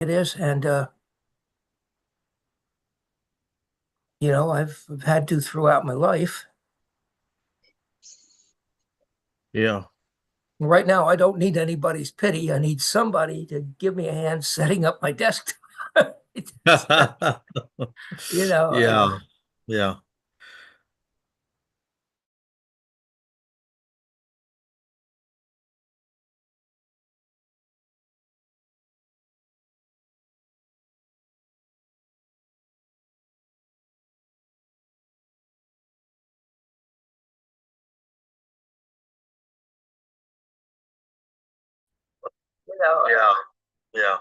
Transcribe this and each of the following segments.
It is, and I've had to throughout my life. Yeah. Right now, I don't need anybody's pity. I need somebody to give me a hand setting up my desk. you know, Yeah. uh, Yeah. you know, Yeah. Yeah.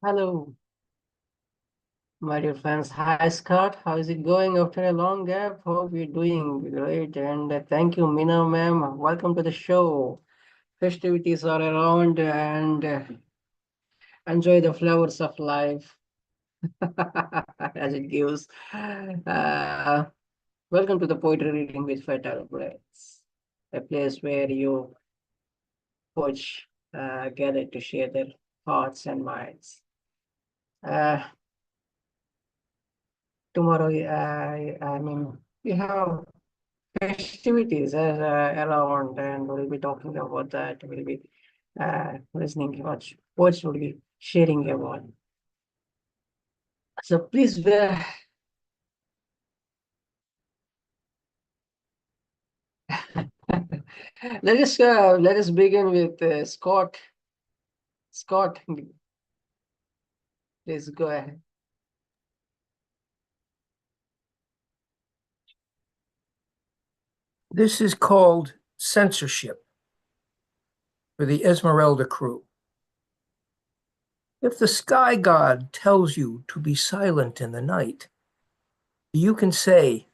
Hello, my dear friends. Hi, Scott. How is it going after a long gap? Hope you're doing great. And thank you, Meena ma'am. Welcome to the show. Festivities are around and enjoy the flowers of life as it gives. Welcome to the poetry reading with Fatal Breaths, a place where you poets gather to share their hearts and minds. Uh, Tomorrow, I mean, we have festivities around, and we'll be talking about that. We'll be listening what we'll be sharing about. So please, let us begin with Scott. Scott, please go ahead. this is called censorship for the Esmeralda crew. If the sky god tells you to be silent in the night, you can say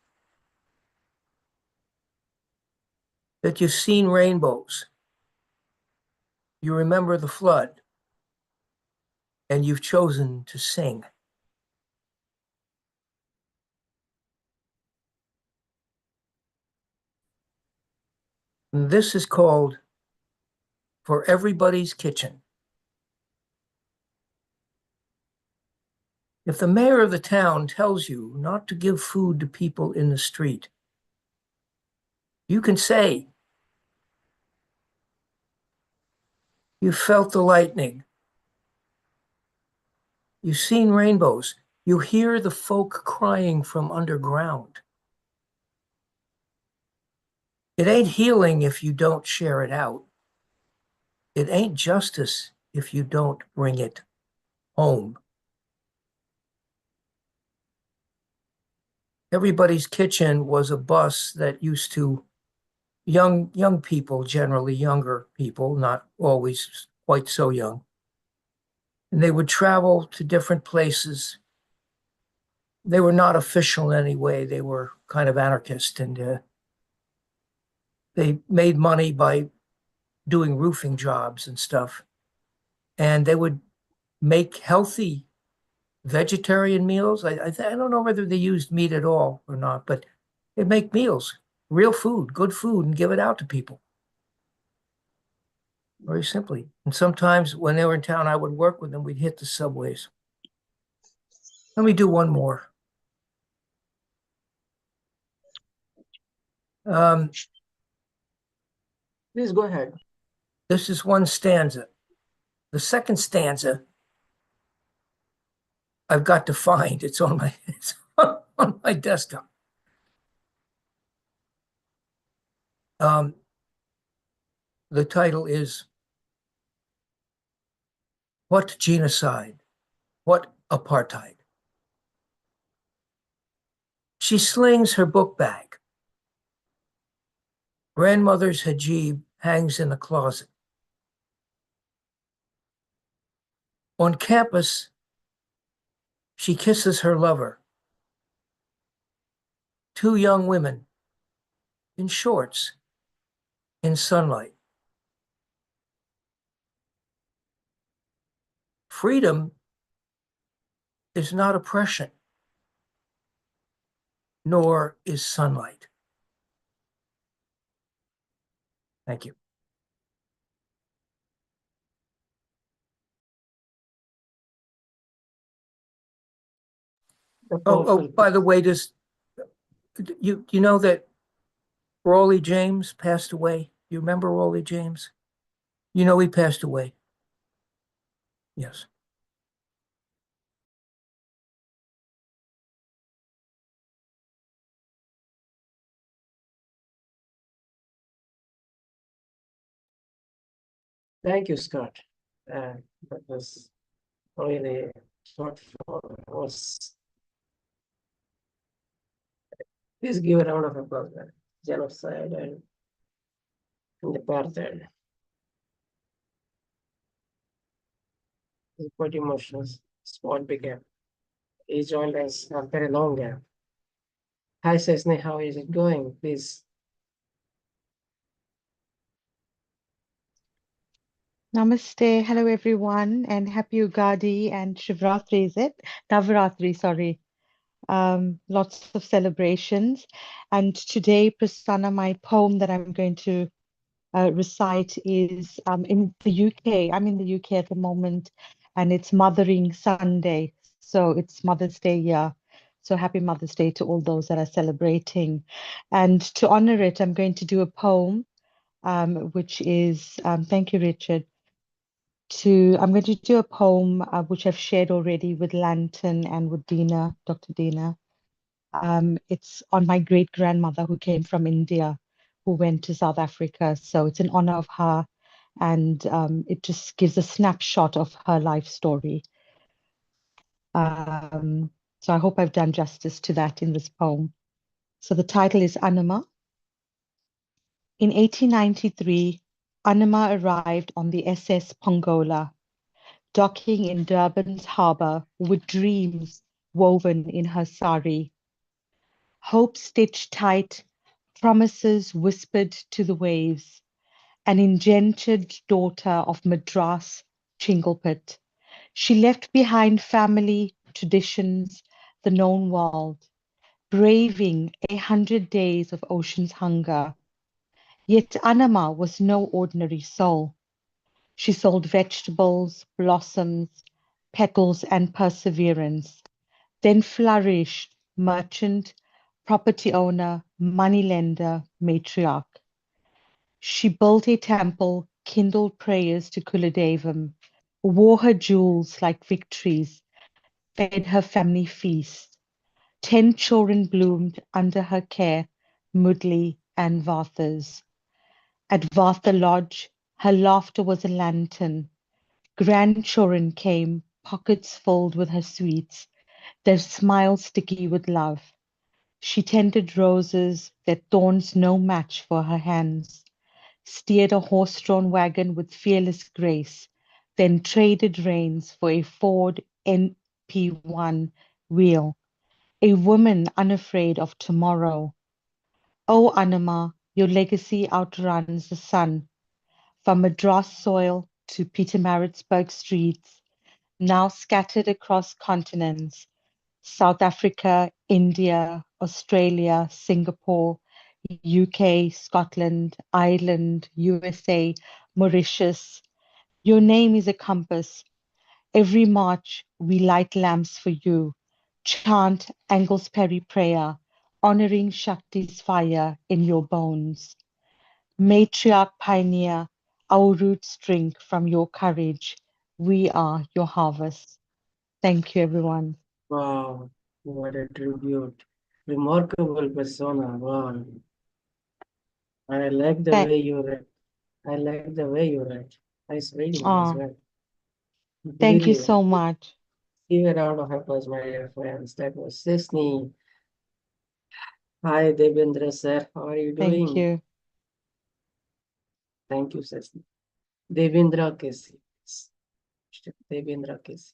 that you've seen rainbows, you remember the flood, and you've chosen to sing. This is called For Everybody's Kitchen. If the mayor of the town tells you not to give food to people in the street, you can say you felt the lightning You've seen rainbows. You hear the folk crying from underground. It ain't healing if you don't share it out. It ain't justice if you don't bring it home. Everybody's Kitchen was a bus that used to young people, generally younger people, not always quite so young. And they would travel to different places. They were not official in any way. They were kind of anarchist, and they made money by doing roofing jobs and stuff. And they would make healthy vegetarian meals. I don't know whether they used meat at all or not, but they make meals, real food, good food, and give it out to people. Very simply. And sometimes when they were in town, I would work with them. We'd hit the subways. Let me do one more. Please go ahead. This is one stanza. The second stanza I've got to find. It's on my desktop. The title is What Genocide? What Apartheid? She slings her book bag. Grandmother's hijab hangs in the closet. On campus, she kisses her lover. Two young women in shorts in sunlight. Freedom is not oppression, nor is sunlight. Thank you. Oh, by the way, you know that Raleigh James passed away? You remember Raleigh James? You know he passed away. Yes. Thank you, Scott. That was really thoughtful. Please give a round of applause. Genocide and apartheid. It's quite emotional. Spot began. He joined us after a long gap. Hi, Sneha, how is it going? Please. Namaste. Hello, everyone, and happy Ugadi and Shivratri, is it? Navaratri, sorry. Lots of celebrations. And today, Prasanna, my poem that I'm going to recite is in the UK. I'm in the UK at the moment, and it's Mothering Sunday. So it's Mother's Day, yeah. So happy Mother's Day to all those that are celebrating. And to honor it, I'm going to do a poem, which is, thank you, Richard. I'm going to do a poem which I've shared already with Lantern and with Deena, Dr. Deena. It's on my great grandmother who came from India, who went to South Africa. So it's in honor of her, and it just gives a snapshot of her life story. So I hope I've done justice to that in this poem. So the title is Anima. In 1893, Anima arrived on the SS Pongola, docking in Durban's harbour with dreams woven in her sari. Hope stitched tight, promises whispered to the waves, an indentured daughter of Madras, Chinglepit. She left behind family, traditions, the known world, braving 100 days of ocean's hunger. Yet Anima was no ordinary soul. She sold vegetables, blossoms, petals, and perseverance, then flourished merchant, property owner, moneylender, matriarch. She built a temple, kindled prayers to Kuladevam, wore her jewels like victories, fed her family feast. 10 children bloomed under her care, Mudley and Varthas. At Vartha Lodge, her laughter was a lantern. Grandchildren came, pockets filled with her sweets, their smiles sticky with love. She tended roses, their thorns no match for her hands, steered a horse-drawn wagon with fearless grace, then traded reins for a Ford NP1 wheel, a woman unafraid of tomorrow. Oh, Anima, your legacy outruns the sun. From Madras soil to Pietermaritzburg streets, now scattered across continents, South Africa, India, Australia, Singapore, UK, Scotland, Ireland, USA, Mauritius. Your name is a compass. Every March we light lamps for you, chant Anglesperry prayer, honoring Shakti's fire in your bones. Matriarch pioneer, our roots drink from your courage. We are your harvest. Thank you, everyone. Wow, what a tribute. Remarkable persona. Wow. I like the Thank, way you write. I like the way you write. Nice reading as oh, well. thank you Brilliant. so much. Give a round of applause, my dear friends. That was Sisney. Hi, Devendra sir. How are you Thank doing? you. Thank you, Sisney. Devendra KC. Devendra KC.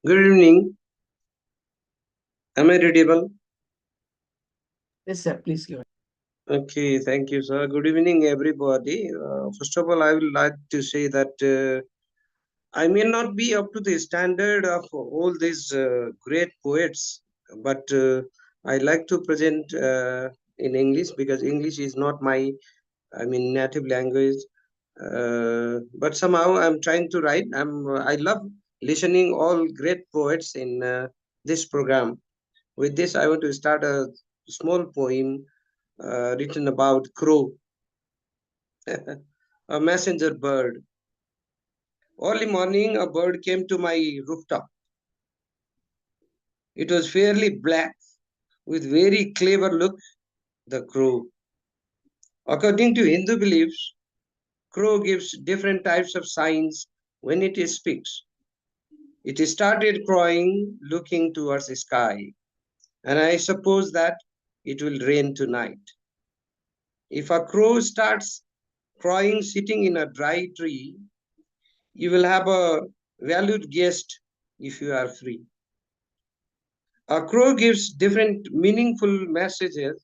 Good evening. Am I readable? Yes, sir. Please go ahead. Okay, thank you, sir. Good evening, everybody. First of all, I would like to say that I may not be up to the standard of all these great poets, but I like to present in English because English is not my, native language. But somehow I'm trying to write. I love listening all great poets in this program. With this, I want to start a small poem written about crow, a messenger bird. Early morning, a bird came to my rooftop. It was fairly black, with very clever look, the crow. According to Hindu beliefs, crow gives different types of signs when it speaks. It started crowing, looking towards the sky, and I suppose that it will rain tonight. If a crow starts crowing sitting in a dry tree, you will have a valued guest if you are free. A crow gives different meaningful messages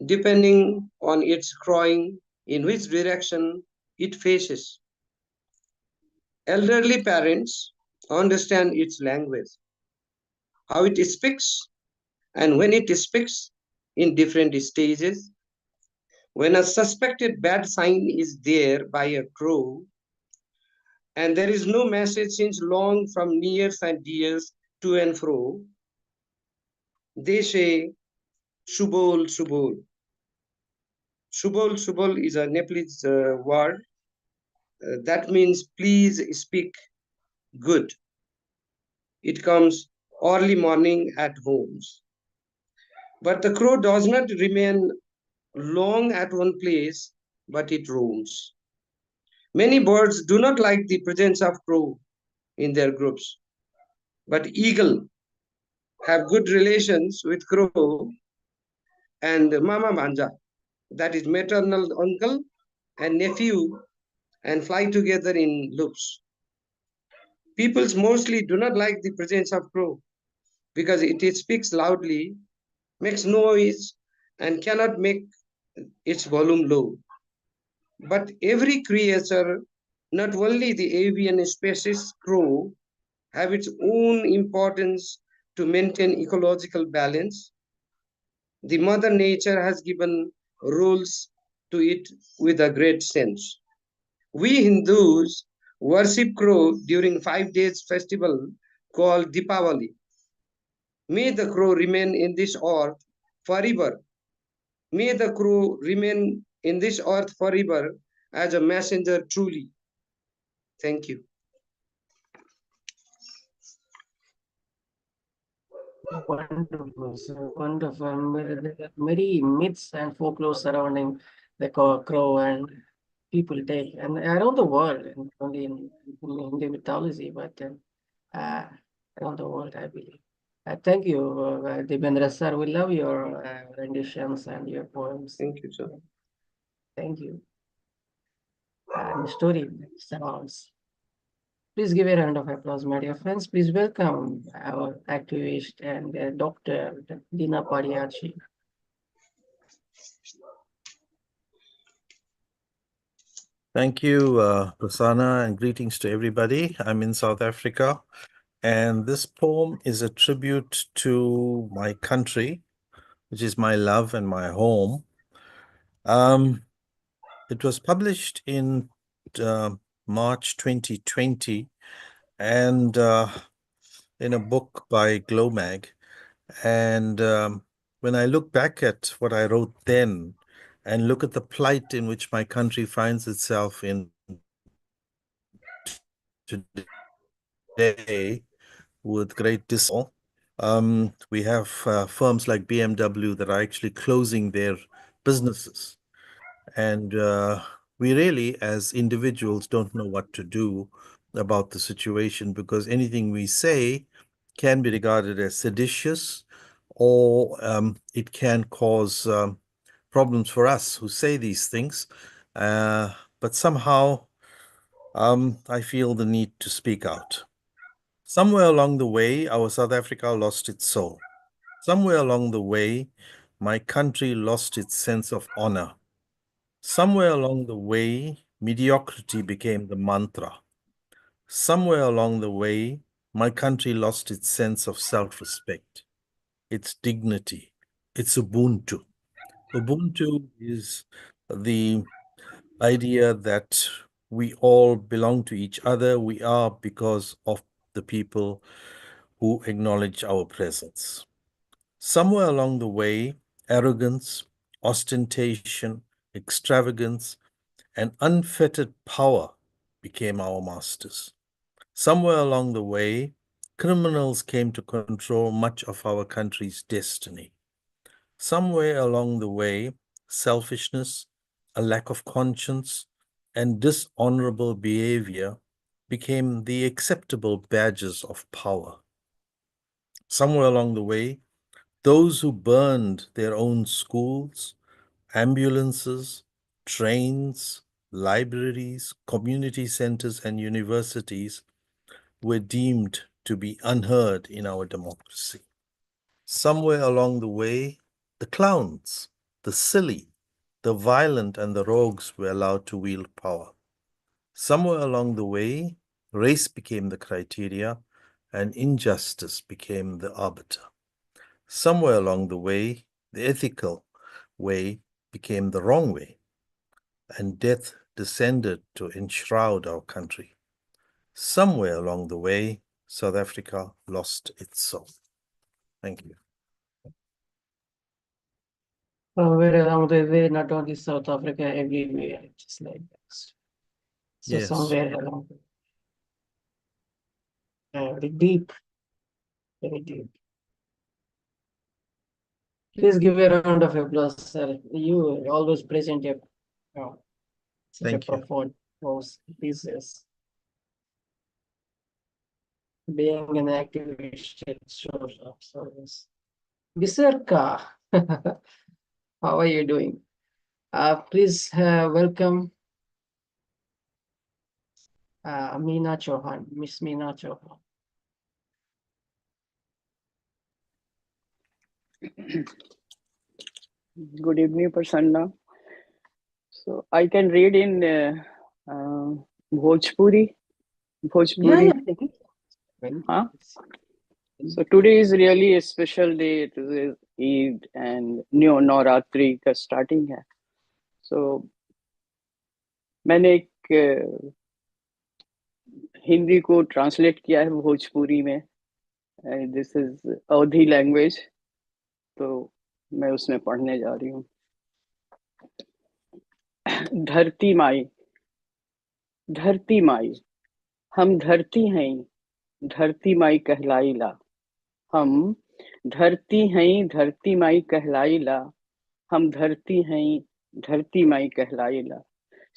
depending on its crowing, in which direction it faces. Elderly parents understand its language, how it speaks, and when it speaks in different stages. When a suspected bad sign is there by a crow, and there is no message since long from nears and dears to and fro, they say Shubol Shubol. Shubol Shubol is a Nepalese word that means please speak good. It comes early morning at homes. But the crow does not remain long at one place, but it roams. Many birds do not like the presence of crow in their groups, but eagle have good relations with crow and mama manja, that is maternal uncle and nephew, and fly together in loops. People mostly do not like the presence of crow because it speaks loudly, makes noise, and cannot make its volume low. But every creature, not only the avian species crow, have its own importance to maintain ecological balance. The mother nature has given rules to it with a great sense. We Hindus worship crow during 5 days festival called Deepavali. May the crow remain in this earth forever. May the crow remain in this earth forever as a messenger truly. Thank you. Wonderful, sir. Wonderful. Many myths and folklore surrounding the crow and people take, and around the world, and only in Hindu mythology, but around the world, I believe. Thank you, Devendra sir. We love your renditions and your poems. Thank you, sir. Thank you. And the story surrounds. Please give a round of applause, my dear friends. Please welcome our activist and Dr. Deena Padayachee. Thank you, Prasanna, and greetings to everybody. I'm in South Africa, and this poem is a tribute to my country, which is my love and my home. It was published in March 2020, and in a book by Glomag. And when I look back at what I wrote then and look at the plight in which my country finds itself in today with great dismal, we have firms like BMW that are actually closing their businesses. And we really, as individuals, don't know what to do about the situation, because anything we say can be regarded as seditious, or it can cause problems for us who say these things. But somehow I feel the need to speak out. Somewhere along the way, our South Africa lost its soul. Somewhere along the way, my country lost its sense of honor. Somewhere along the way, mediocrity became the mantra. Somewhere along the way, my country lost its sense of self-respect, its dignity, its Ubuntu. Ubuntu is the idea that we all belong to each other. We are because of the people who acknowledge our presence. Somewhere along the way, arrogance, ostentation, extravagance, and unfettered power became our masters. Somewhere along the way, criminals came to control much of our country's destiny. Somewhere along the way, selfishness, a lack of conscience, and dishonorable behavior became the acceptable badges of power. Somewhere along the way, those who burned their own schools, ambulances, trains, libraries, community centers, and universities were deemed to be unheard in our democracy. Somewhere along the way, the clowns, the silly, the violent, and the rogues were allowed to wield power. Somewhere along the way, race became the criteria and injustice became the arbiter. Somewhere along the way, the ethical way became the wrong way, and death descended to enshroud our country. Somewhere along the way, South Africa lost its soul. Thank you. Somewhere along the way, not only South Africa, everywhere, just like that. So Yes. somewhere along the way, very deep, very deep. Please give a round of applause, sir. You always present a such Thank a you. profound pieces. Being an activist, it shows up service. Sircar, how are you doing? Please welcome Meena Chauhan, Miss Meena Chauhan. Good evening, Prasanna. So I can read in Bhojpuri. Bhojpuri. Huh? So today is really a special day. It is Eid and New Navratri का starting है. So मैंने एक हिंदी को translate किया है भोजपुरी में. This is Awadhi language, तो मैं उसमें पढ़ने जा रही हूँ। धरती माई, धरती माई, हम धरती हैं, धरती माई कहलाइला। हम धरती हैं, धरती माई कहलाइला। हम धरती हैं, धरती माई कहलाइला।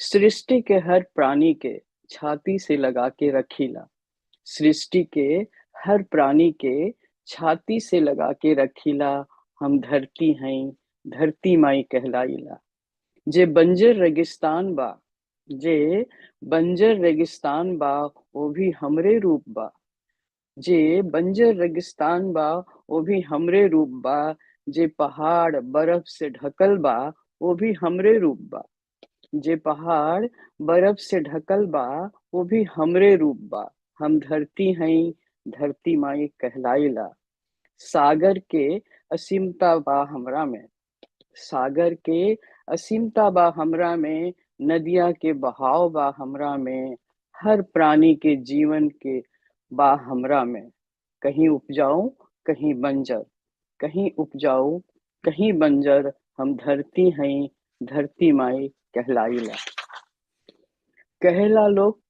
सृष्टि के हर प्राणी के छाती से लगा के रखीला। सृष्टि के हर प्राणी के छाती से लगा के रखीला। हम धरती हैं, धरती माई कहलाइला। जे बंजर रेगिस्तान बा, जे बंजर रेगिस्तान बा, वो भी हमरे रूप बा। जे बंजर रेगिस्तान बा, वो भी हमरे रूप बा। जे पहाड़ बर्फ से ढकल बा, वो भी हमरे रूप बा। जे पहाड़ बर्फ से ढकल बा, वो भी हमरे रूप बा। हम धरती हैं, धरती माई कहलाइला। सागर के असीमता बा हमरा में, सागर के असीमता बा हमरा में। नदिया के बहाव बा हमरा में। हर प्राणी के जीवन के बा हमरा में। कहीं उपजाऊ कहीं बंजर, कहीं उपजाऊ कहीं बंजर। हम धरती हैं, धरती माई कहलाइला। कहेला लोग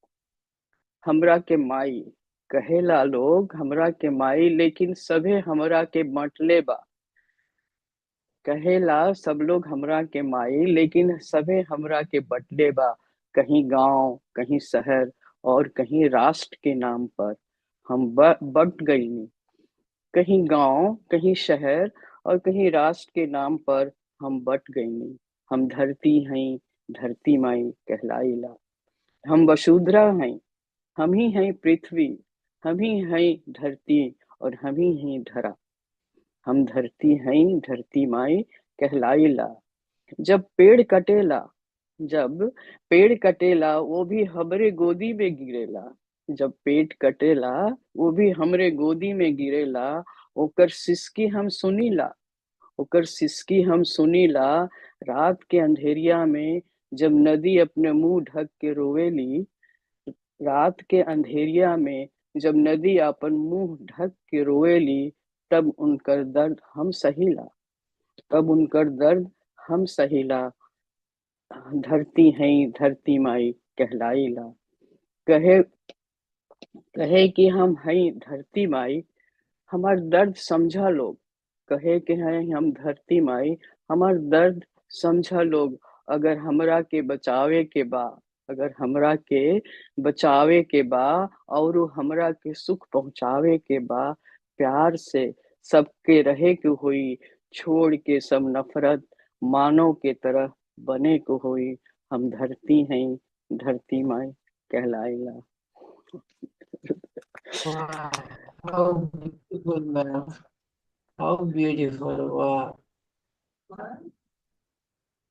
हमरा के माई, कहेला लोग हमरा के माई, लेकिन सभे हमरा के बांटले बा। कहेला सब लोग हमरा के माई, लेकिन सभे हमरा के बटले बा। कहीं गांव कहीं शहर और कहीं राष्ट्र के नाम पर हम बट गईनी। कहीं गांव कहीं शहर और कहीं राष्ट्र के नाम पर हम बट गईनी। हम धरती हैं, धरती माई कहलाइला। हम वसुंधरा हैं, हम ही हैं पृथ्वी, हम ही हैं धरती और हम ही हैं धरा। हम धरती हैं, धरती माई कहलाइला। जब पेड़ कटेला, जब पेड़ कटेला, वो भी हमरे गोदी में गिरेला। जब पेड़ कटेला, वो भी हमरे गोदी में गिरेला। ओकर सिसकी हम सुनीला, ओकर सिसकी हम सुनीला। रात के अंधेरिया में जब नदी अपने मुंह ढक के रोवेली, रात के अंधेरिया में जब नदी अपन मुंह ढक के रोवेली, तब उनकर दर्द हम सहीला, तब उनकर दर्द हम सहीला। धरती हैं, धरती माई कहलाइला। कहे कहे कि हम हैं धरती माई, हमार दर्द समझा लोग। कहे कि हैं हम धरती माई, हमार दर्द समझा लोग। अगर हमरा के बचावे के बा, अगर हमरा के बचावे के बा और हमरा के सुख पहुँचावे के बा, प्यार से सबके रहे के हुई। छोड़ के सब नफरत मानव के तरह बने को हुई। हम धरती हैं, धरती माई कहलाइला। Wow, how beautiful, man. How beautiful. Wow.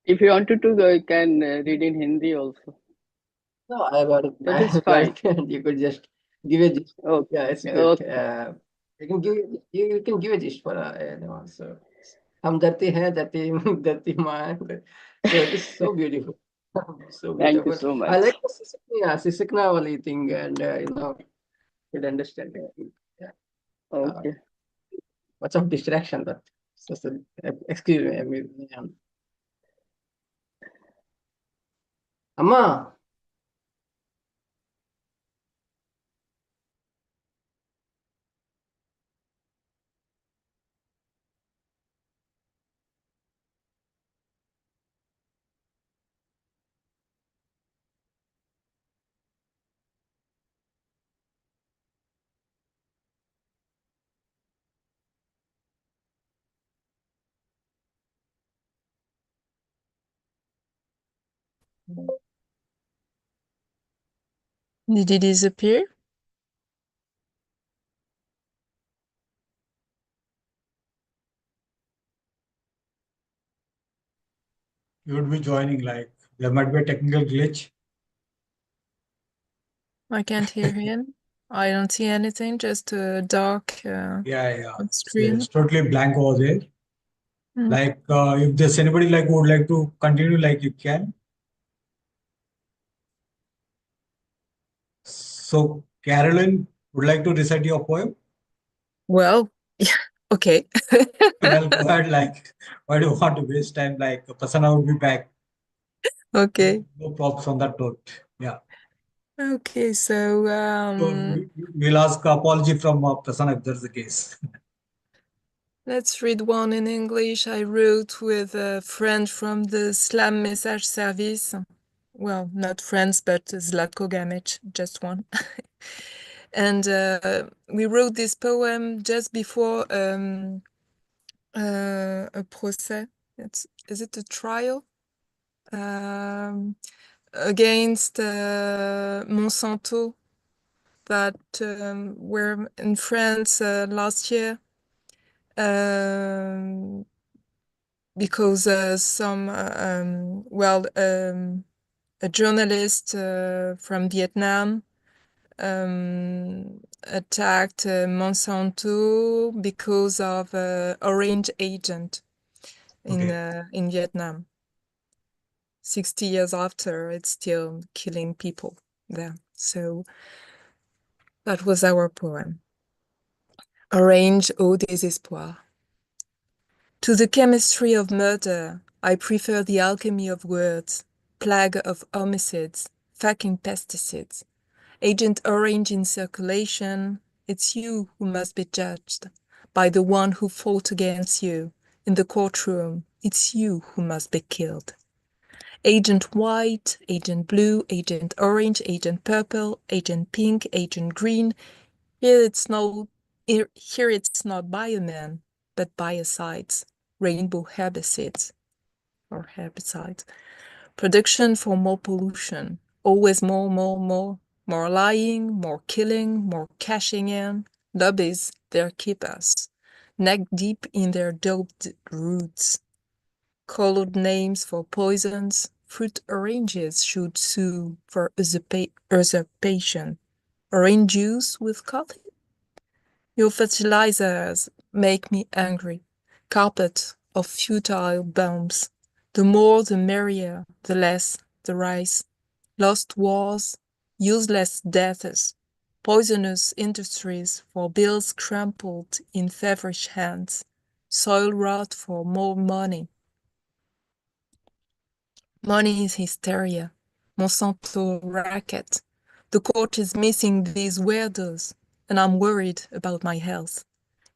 If you wanted to, you can read in Hindi also. No, I got it. That is I got fine. it. You could just give it. Okay. Yeah, it's good. Okay. You can give you can give it just for so हम धरती है धरती धरती माँ. So it is so beautiful. So Thank you beautiful. so I much. like the Sisikna wali thing, and could understand it. Yeah. Okay. Much of distraction, but excuse me. I mean, Amma. Did he disappear? You would be joining, like there might be a technical glitch. I can't hear him. I don't see anything, just a dark Yeah. on screen. It's totally blank over there. Mm. Like if there's anybody like who would like to continue, like you can. So Carolyn would like to recite your poem. Well, okay. Well, go ahead. Like, why do you want to waste time? Like, Prasanna will be back. Okay. No props on that note. Yeah. Okay, so So we'll ask apology from Prasanna if that's the case. let's read one in English. I wrote with a friend from the Slam Message Service. Well, not friends, but Zlatko Gamic, just one. And we wrote this poem just before a procès. Is it a trial? Against Monsanto that were in France last year. Because a journalist from Vietnam attacked Monsanto because of orange agent in Vietnam. 60 years after, it's still killing people there. So that was our poem. Orange au désespoir. To the chemistry of murder, I prefer the alchemy of words, plague of homicides, fucking pesticides. Agent Orange in circulation, it's you who must be judged by the one who fought against you. In the courtroom, it's you who must be killed. Agent White, Agent Blue, Agent Orange, Agent Purple, Agent Pink, Agent Green. Here it's not bioman, but biocides, rainbow herbicides or herbicides. Production for more pollution, always more lying, more killing, more cashing in. Lobbies, their keepers, neck deep in their doped roots. Colored names for poisons, fruit oranges should sue for usurpation. Orange juice with coffee? Your fertilizers make me angry. Carpet of futile bombs. The more the merrier, the less the rise. Lost wars, useless deaths, poisonous industries for bills crumpled in feverish hands. Soil rot for more money. Money is hysteria. Monsanto racket. The court is missing these weirdos, and I'm worried about my health.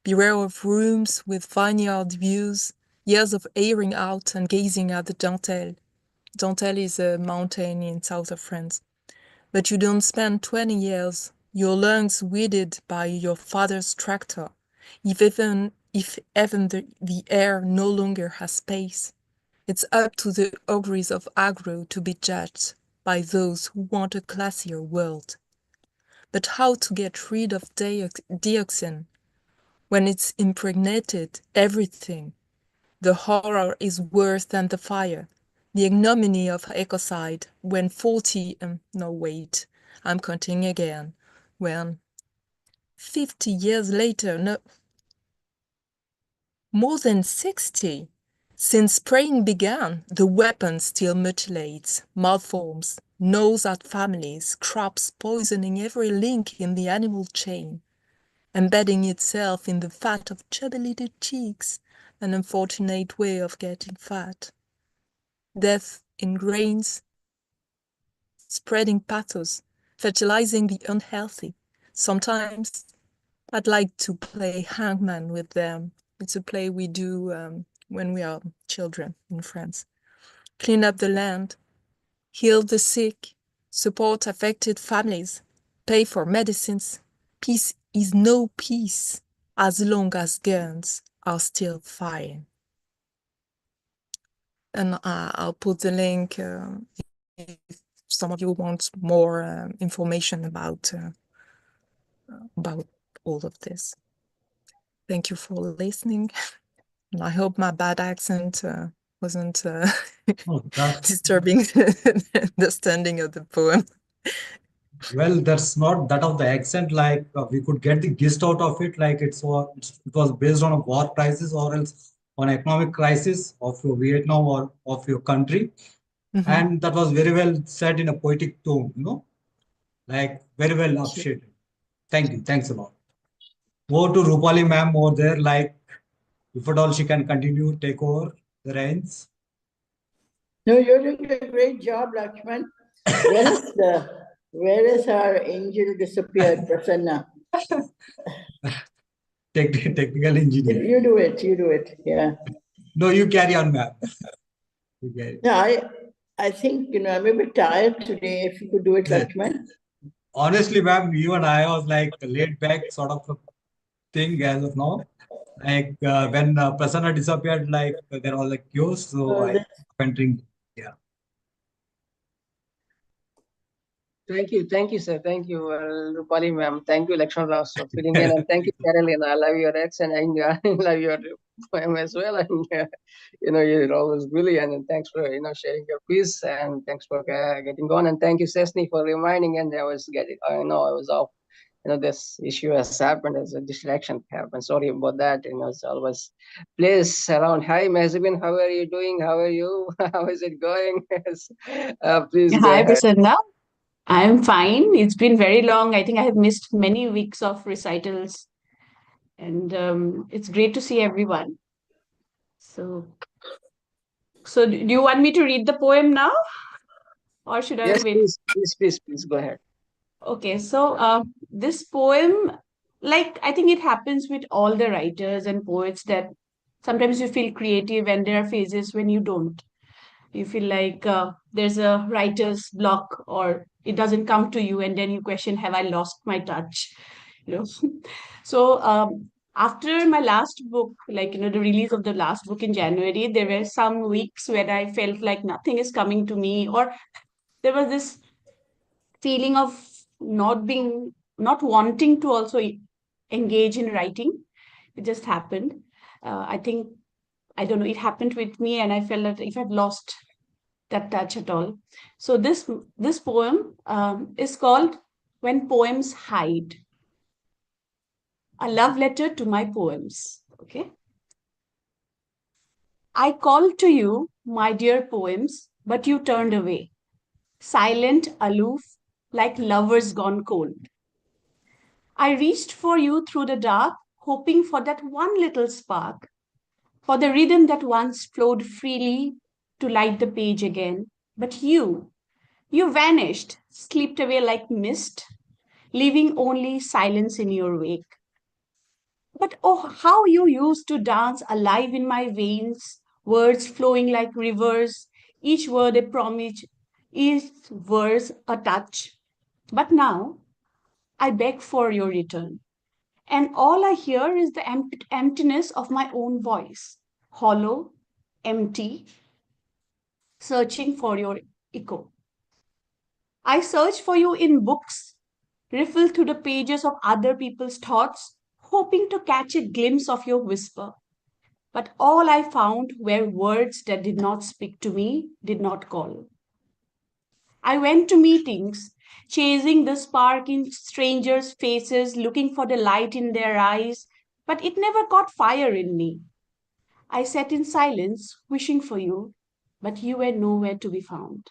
Beware of rooms with vineyard views, years of airing out and gazing at the Dentelle. Dentelle is a mountain in south of France. But you don't spend 20 years, your lungs weeded by your father's tractor, if even the air no longer has space. It's up to the auguries of agro to be judged by those who want a classier world. But how to get rid of dioxin? When it's impregnated everything, the horror is worse than the fire. The ignominy of ecocide when 40, no wait, I'm counting again, when 50 years later, no, more than 60. Since spraying began, the weapon still mutilates, malforms, gnaws at families, crops poisoning every link in the animal chain, embedding itself in the fat of chubby little cheeks, an unfortunate way of getting fat. Death in grains, spreading pathos, fertilizing the unhealthy. Sometimes I'd like to play hangman with them. It's a play we do when we are children in France. Clean up the land, heal the sick, support affected families, pay for medicines. Peace is no peace as long as guns are still firing. And I'll put the link if some of you want more information about all of this. Thank you for listening. And I hope my bad accent wasn't disturbing the understanding of the poem. Well, that's not that of the accent. Like we could get the gist out of it. Like it was based on a war crisis or else on economic crisis of your Vietnam or of your country, and that was very well said in a poetic tone. Like very well appreciated. Thank you. Thanks a lot. over to Roopali ma'am over there, like if at all she can continue, take over the reins. No, you're doing a great job, Laxman. Where is our angel disappeared, Prasanna? Technical engineer. You do it, yeah. No, you carry on, ma'am. No, I think, I'm a bit tired today. If you could do it, Laxman. Honestly, ma'am, you and I was like laid back sort of a thing as of now. Like when Prasanna disappeared, like there was a chaos, so I entering. Yeah. Thank you, sir. Thank you, Roopali ma'am. Thank you, Laxman Rao, for filling in, and thank you, Carolina. I love your ex, and I love your poem as well. And you're always brilliant. And thanks for sharing your piece, and thanks for getting on. And thank you, Cessny, for reminding. And I was off. This issue has happened as a distraction happened. Sorry about that. It's always place around. Hi, Mehzabeen, how are you doing? How are you? How is it going? Please go Hi, ahead. Prasanna. I'm fine. It's been very long. I think I have missed many weeks of recitals, and it's great to see everyone. So do you want me to read the poem now, or should I Yes, wait? please go ahead. Okay, so this poem, like I think it happens with all the writers and poets that sometimes you feel creative and there are phases when you don't. You feel like there's a writer's block or it doesn't come to you and then you question, have I lost my touch? So after my last book, like the release of the last book in January, there were some weeks when I felt like nothing is coming to me, or there was this feeling of not wanting to also engage in writing. It just happened. I think, I don't know, it happened with me and I felt that if I'd lost that touch at all. So this poem is called When Poems Hide. A love letter to my poems. Okay. I called to you, my dear poems, but you turned away, silent, aloof, like lovers gone cold. I reached for you through the dark, hoping for that one little spark, for the rhythm that once flowed freely to light the page again. But you vanished, slipped away like mist, leaving only silence in your wake. But oh, how you used to dance alive in my veins, words flowing like rivers, each word a promise, each verse a touch. But now I beg for your return. And all I hear is the emptiness of my own voice, hollow, empty, searching for your echo. I search for you in books, riffle through the pages of other people's thoughts, hoping to catch a glimpse of your whisper. But all I found were words that did not speak to me, did not call. I went to meetings, chasing the spark in strangers' faces, looking for the light in their eyes, but it never caught fire in me. I sat in silence, wishing for you, but you were nowhere to be found.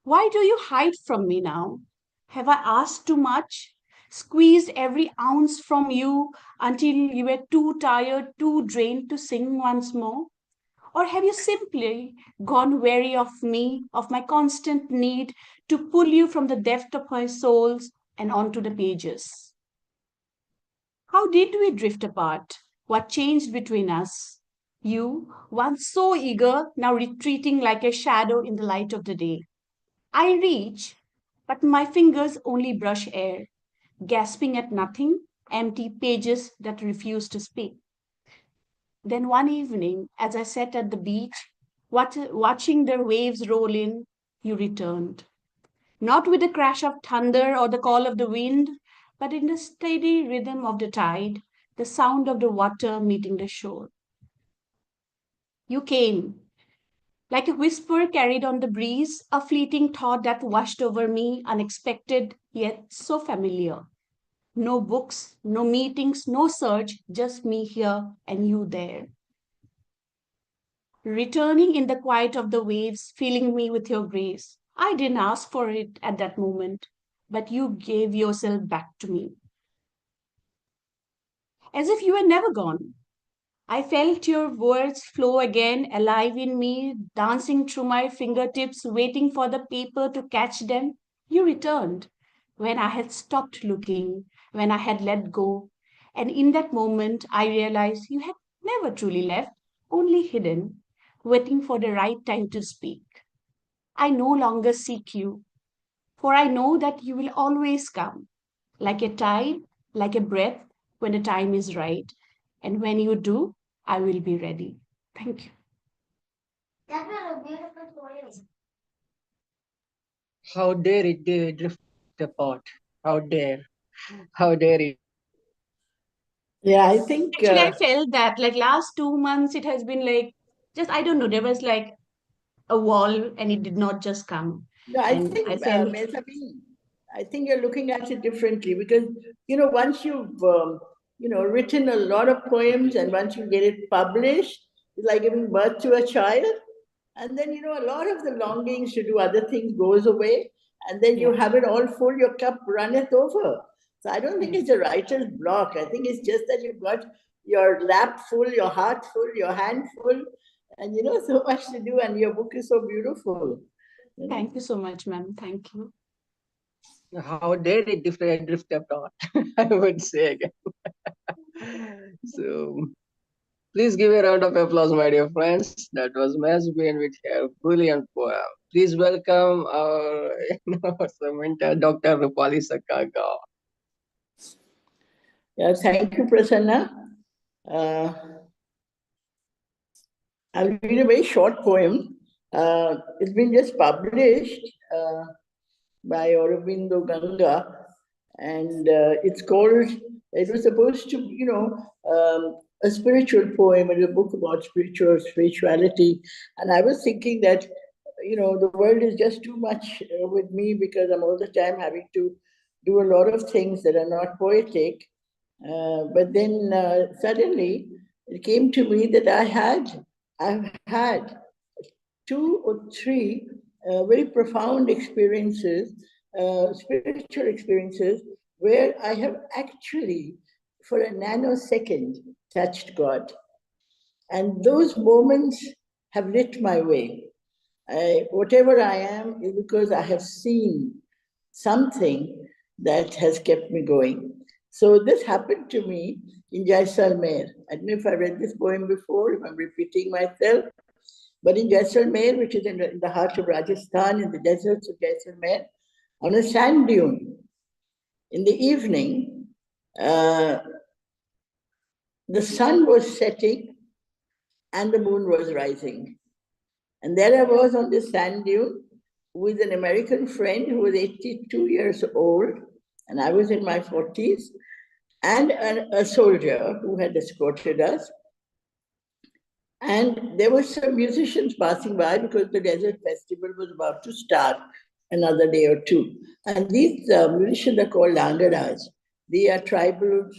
Why do you hide from me now? Have I asked too much? Squeezed every ounce from you until you were too tired, too drained to sing once more? Or have you simply gone weary of me, of my constant need to pull you from the depth of my souls and onto the pages? How did we drift apart? What changed between us? You, once so eager, now retreating like a shadow in the light of the day. I reach, but my fingers only brush air, gasping at nothing, empty pages that refuse to speak. Then one evening, as I sat at the beach, watching the waves roll in, you returned. Not with the crash of thunder or the call of the wind, but in the steady rhythm of the tide, the sound of the water meeting the shore. You came, like a whisper carried on the breeze, a fleeting thought that washed over me, unexpected yet so familiar. No books, no meetings, no search, just me here and you there. Returning in the quiet of the waves, filling me with your grace. I didn't ask for it at that moment, but you gave yourself back to me. as if you were never gone. I felt your words flow again, alive in me, dancing through my fingertips, waiting for the paper to catch them. You returned when I had stopped looking, when I had let go. And in that moment, I realized you had never truly left, only hidden, waiting for the right time to speak. I no longer seek you, for I know that you will always come, like a tide, like a breath, when the time is right. And when you do, I will be ready. Thank you. That was a beautiful poem. How dare it drift apart? How dare? How dare it? Yeah, I think Actually, I felt that like last 2 months, it has been like just, I don't know, there was like a wall and it did not just come. no, I And think I felt, Mehzabeen, I think you're looking at it differently because once you've written a lot of poems and once you get it published, it's like giving birth to a child. And then, a lot of the longings to do other things goes away. And then you have it all full, your cup runneth over. So I don't think it's a writer's block. I think it's just that you've got your lap full, your heart full, your hand full, and so much to do. And your book is so beautiful. thank you so much, ma'am. Thank you. How dare it drift apart? I would say again. So please give a round of applause, my dear friends. That was Mehzabeen with her brilliant poem. Please welcome our Samantha, Dr. Roopali Gaur. Yeah, thank you, Prasanna. I'll read a very short poem. It's been just published by Aurobindo Ganga, and it was supposed to, a spiritual poem and a book about spirituality. And I was thinking that, the world is just too much with me because I'm all the time having to do a lot of things that are not poetic. But then suddenly it came to me that I've had 2 or 3 very profound experiences, spiritual experiences, where I have actually, for a nanosecond, touched God. And those moments have lit my way. Whatever I am is because I have seen something that has kept me going. So this happened to me in Jaisalmer. I don't know if I read this poem before, if I'm repeating myself, but in Jaisalmer, which is in the heart of Rajasthan, in the deserts of Jaisalmer, on a sand dune, in the evening, the sun was setting and the moon was rising. And there I was on this sand dune with an American friend who was 82 years old, and I was in my 40s, and a soldier who had escorted us. And there were some musicians passing by because the desert festival was about to start another day or two. And these musicians are called Langaras. They are tribals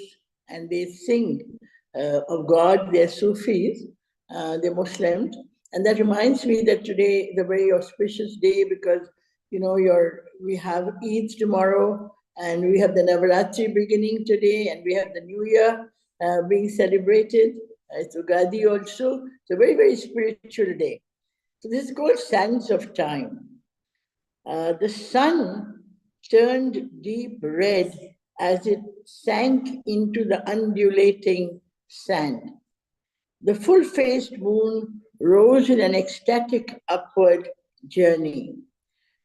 and they sing of God. They're Sufis, they're Muslims. And that reminds me that today is a very auspicious day because, we have Eid tomorrow and we have the Navaratri beginning today and we have the New Year being celebrated. It's Ugadi also. It's a very, very spiritual day. So this is called Sands of Time. The sun turned deep red as it sank into the undulating sand. The full-faced moon rose in an ecstatic upward journey.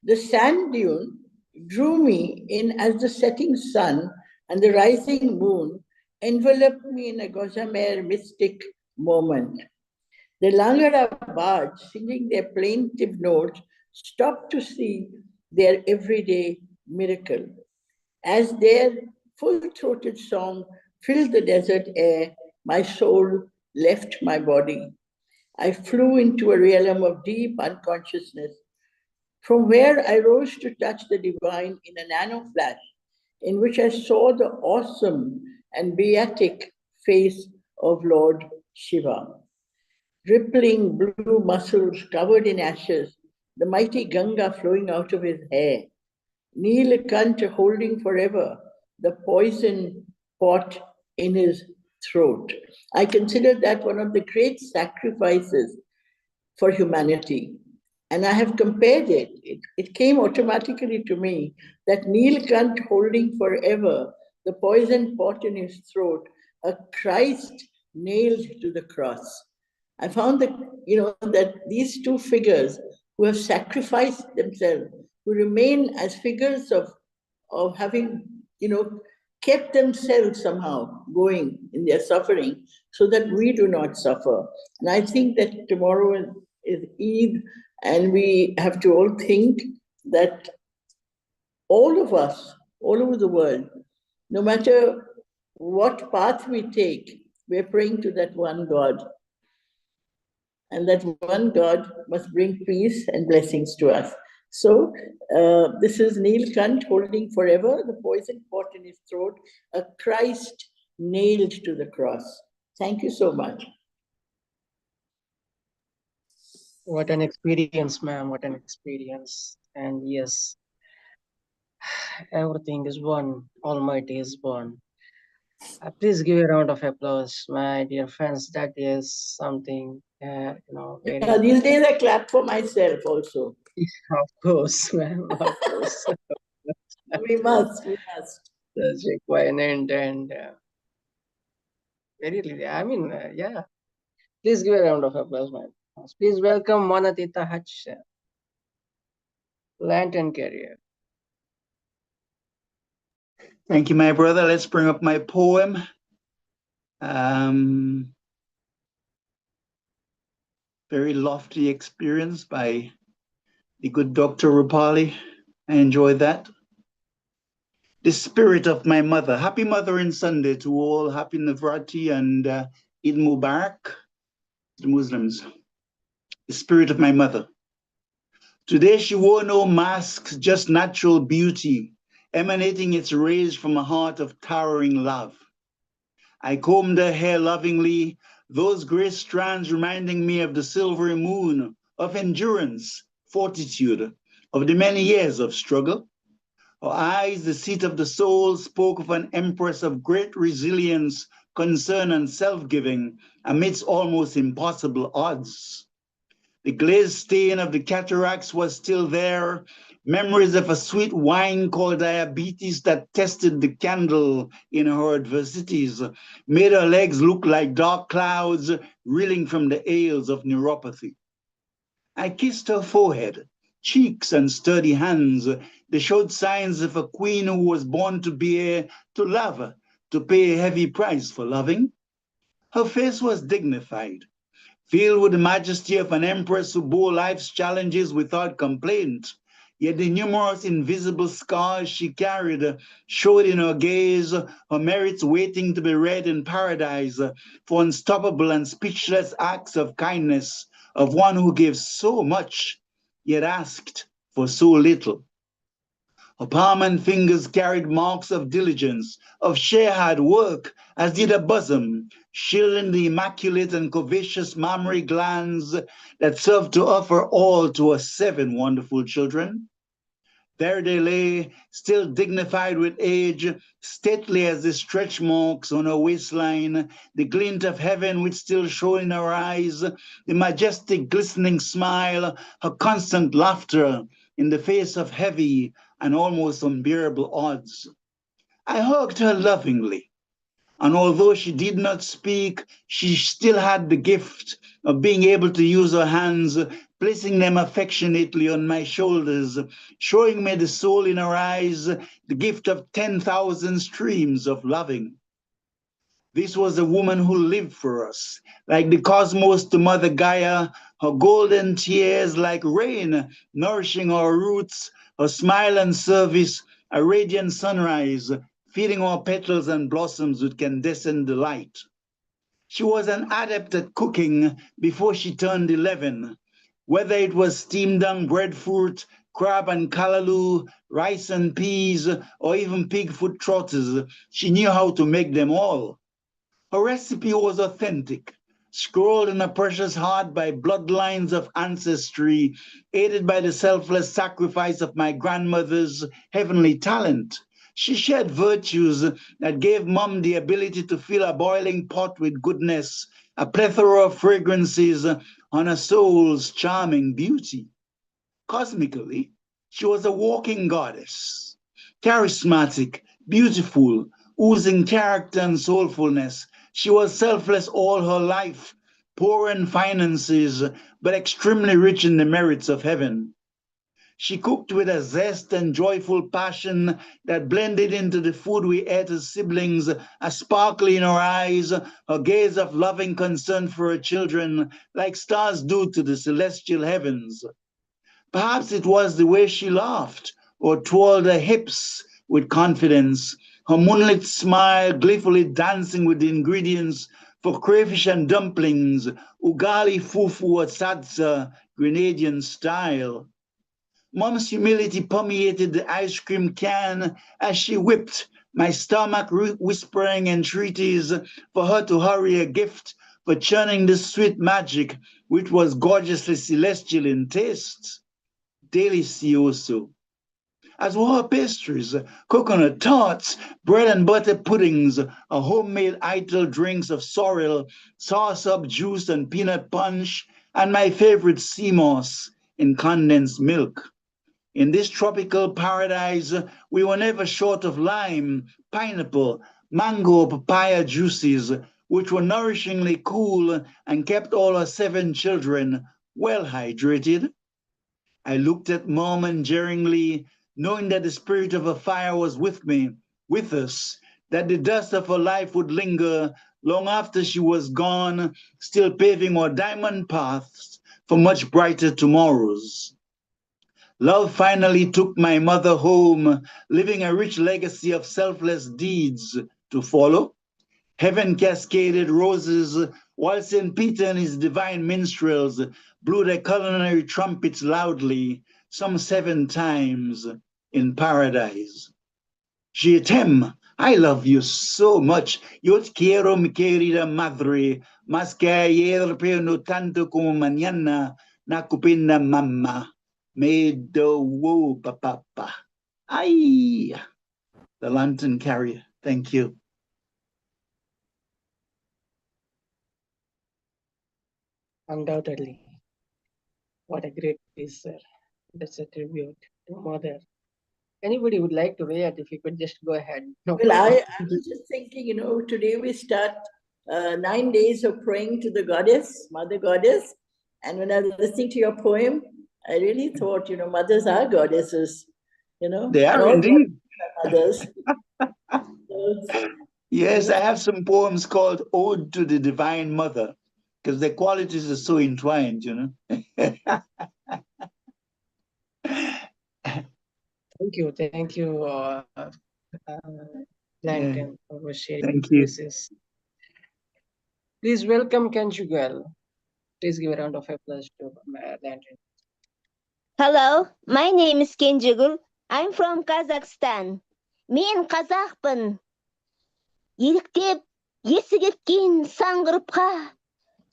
The sand dune drew me in as the setting sun and the rising moon enveloped me in a gossamer mystic moment. The Langara bards, singing their plaintive notes, stopped to see their everyday miracle. As their full-throated song filled the desert air, my soul left my body. I flew into a realm of deep unconsciousness, from where I rose to touch the divine in a nano flash, in which I saw the awesome and beatic face of Lord Shiva. Rippling blue muscles covered in ashes, the mighty Ganga flowing out of his hair, Neelakanta holding forever the poison pot in his throat. I consider that one of the great sacrifices for humanity. And I have compared it. It came automatically to me that Neelkant holding forever the poisoned pot in his throat, a Christ nailed to the cross. I found that, that these two figures who have sacrificed themselves, who remain as figures of having, kept themselves somehow going in their suffering so that we do not suffer. And I think that tomorrow is Eid, and we have to all think that all of us, all over the world, no matter what path we take, we're praying to that one God. And that one God must bring peace and blessings to us. So this is Neelkant holding forever the poison pot in his throat, a Christ nailed to the cross. Thank you so much. What an experience, ma'am. What an experience. And yes, everything is one. Almighty is one. Please give a round of applause, my dear friends. That is something, very. These days I clap for myself also. Of course, ma'am. Of course. We must. That's requirement and very. I mean, yeah. Please give a round of applause, ma'am. Please welcome Manatita Hutchinson, Lantern Carrier. Thank you, my brother. Let's bring up my poem. Very lofty experience by the good Dr. Roopali. I enjoyed that. The spirit of my mother. Happy Mothering Sunday to all. Happy Navrati and Eid Mubarak to the Muslims. The spirit of my mother. Today she wore no masks, just natural beauty, emanating its rays from a heart of towering love. I combed her hair lovingly, those gray strands reminding me of the silvery moon, of endurance, fortitude, of the many years of struggle. Her eyes, the seat of the soul, spoke of an empress of great resilience, concern, and self-giving amidst almost impossible odds. The glazed stain of the cataracts was still there, memories of a sweet wine called diabetes that tested the candle in her adversities, made her legs look like dark clouds reeling from the ails of neuropathy. I kissed her forehead, cheeks, and sturdy hands. They showed signs of a queen who was born to bear, to love, to pay a heavy price for loving. Her face was dignified, filled with the majesty of an empress who bore life's challenges without complaint. Yet the numerous invisible scars she carried showed in her gaze her merits waiting to be read in paradise for unstoppable and speechless acts of kindness of one who gave so much, yet asked for so little. Her palm and fingers carried marks of diligence, of sheer hard work, as did her bosom, shielding the immaculate and covetous mammary glands that served to offer all to her 7 wonderful children. There they lay, still dignified with age, stately as the stretch marks on her waistline, the glint of heaven which still shone in her eyes, the majestic glistening smile, her constant laughter in the face of heavy and almost unbearable odds. I hugged her lovingly, and although she did not speak, she still had the gift of being able to use her hands, placing them affectionately on my shoulders, showing me the soul in her eyes, the gift of 10,000 streams of loving. This was a woman who lived for us, like the cosmos to Mother Gaia, her golden tears like rain nourishing our roots, her smile and service, a radiant sunrise, feeding our petals and blossoms with incandescent delight. She was an adept at cooking before she turned 11. Whether it was steamed down breadfruit, crab and callaloo, rice and peas, or even pig foot trotters, she knew how to make them all. Her recipe was authentic, scrolled in a precious heart by bloodlines of ancestry, aided by the selfless sacrifice of my grandmother's heavenly talent, She shared virtues that gave Mom the ability to fill a boiling pot with goodness, a plethora of fragrances on her soul's charming beauty. Cosmically, she was a walking goddess, charismatic, beautiful, oozing character and soulfulness. She was selfless all her life, poor in finances, but extremely rich in the merits of heaven. She cooked with a zest and joyful passion that blended into the food we ate as siblings, a sparkle in her eyes, a gaze of loving concern for her children, like stars do to the celestial heavens. Perhaps it was the way she laughed or twirled her hips with confidence, her moonlit smile gleefully dancing with the ingredients for crayfish and dumplings, ugali fufu or salsa, Grenadian style. Mom's humility permeated the ice cream can as she whipped, my stomach whispering entreaties for her to hurry a gift for churning this sweet magic, which was gorgeously celestial in taste. Delicioso. As were her pastries, coconut tarts, bread and butter puddings, a homemade idle drinks of sorrel, soursop juice and peanut punch, and my favorite sea moss in condensed milk. In this tropical paradise, we were never short of lime, pineapple, mango, papaya juices, which were nourishingly cool and kept all our 7 children well hydrated. I looked at Mom endearingly, knowing that the spirit of a fire was with me, with us, that the dust of her life would linger long after she was gone, still paving our diamond paths for much brighter tomorrows. Love finally took my mother home, leaving a rich legacy of selfless deeds to follow. Heaven cascaded roses, while St. Peter and his divine minstrels blew their culinary trumpets loudly, some 7 times in paradise. Je t'aime, I love you so much. Yo te quiero, mi querida madre, más que ayer, pero no tanto como mañana, na kupenda mama. Medo wo papa. Ay, the lantern carrier. Thank you. Undoubtedly. What a great piece, sir. That's a tribute to mother. Anybody would like to react? If you could just go ahead. No Well, problem. I was just thinking, today we start 9 days of praying to the goddess, Mother Goddess. And when I was listening to your poem, I really thought, mothers are goddesses, They and are all indeed. mothers. Yes, I have some poems called Ode to the Divine Mother, because their qualities are so entwined, Thank you. Langton, for sharing Thank you. pieces. Please welcome Kenji Goel. Please give a round of applause to Langton. Hello, my name is Kenji Goel. I'm from Kazakhstan. Мен қазақпын. Еліктеп, есі кеткен сан ғұрыпқа,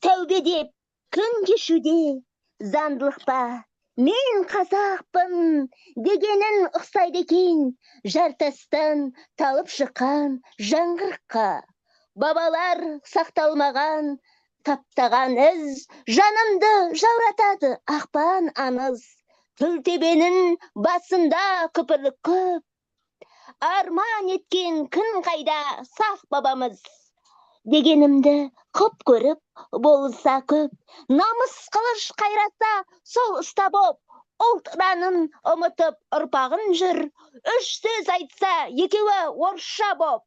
тәубе деп, күн кешуде, заңдылықта. Мен қазақпын дегенін ұқсайды екен, жартастан талып шыққан жаңғырыққа. Бабалар сақталмаған, таптаған із, жанымды жауратады ақпан аңыз. Күлтебенің басында күпірлік көп, арман еткен күн қайда сақ бабамыз. Дегенімді құп көріп болса көп, намыс қылыш қайраса сол ұста боп, ұлт ұранын ұмытып ұрпағын жүр, 3 сөз айтса екеуі орысша боп.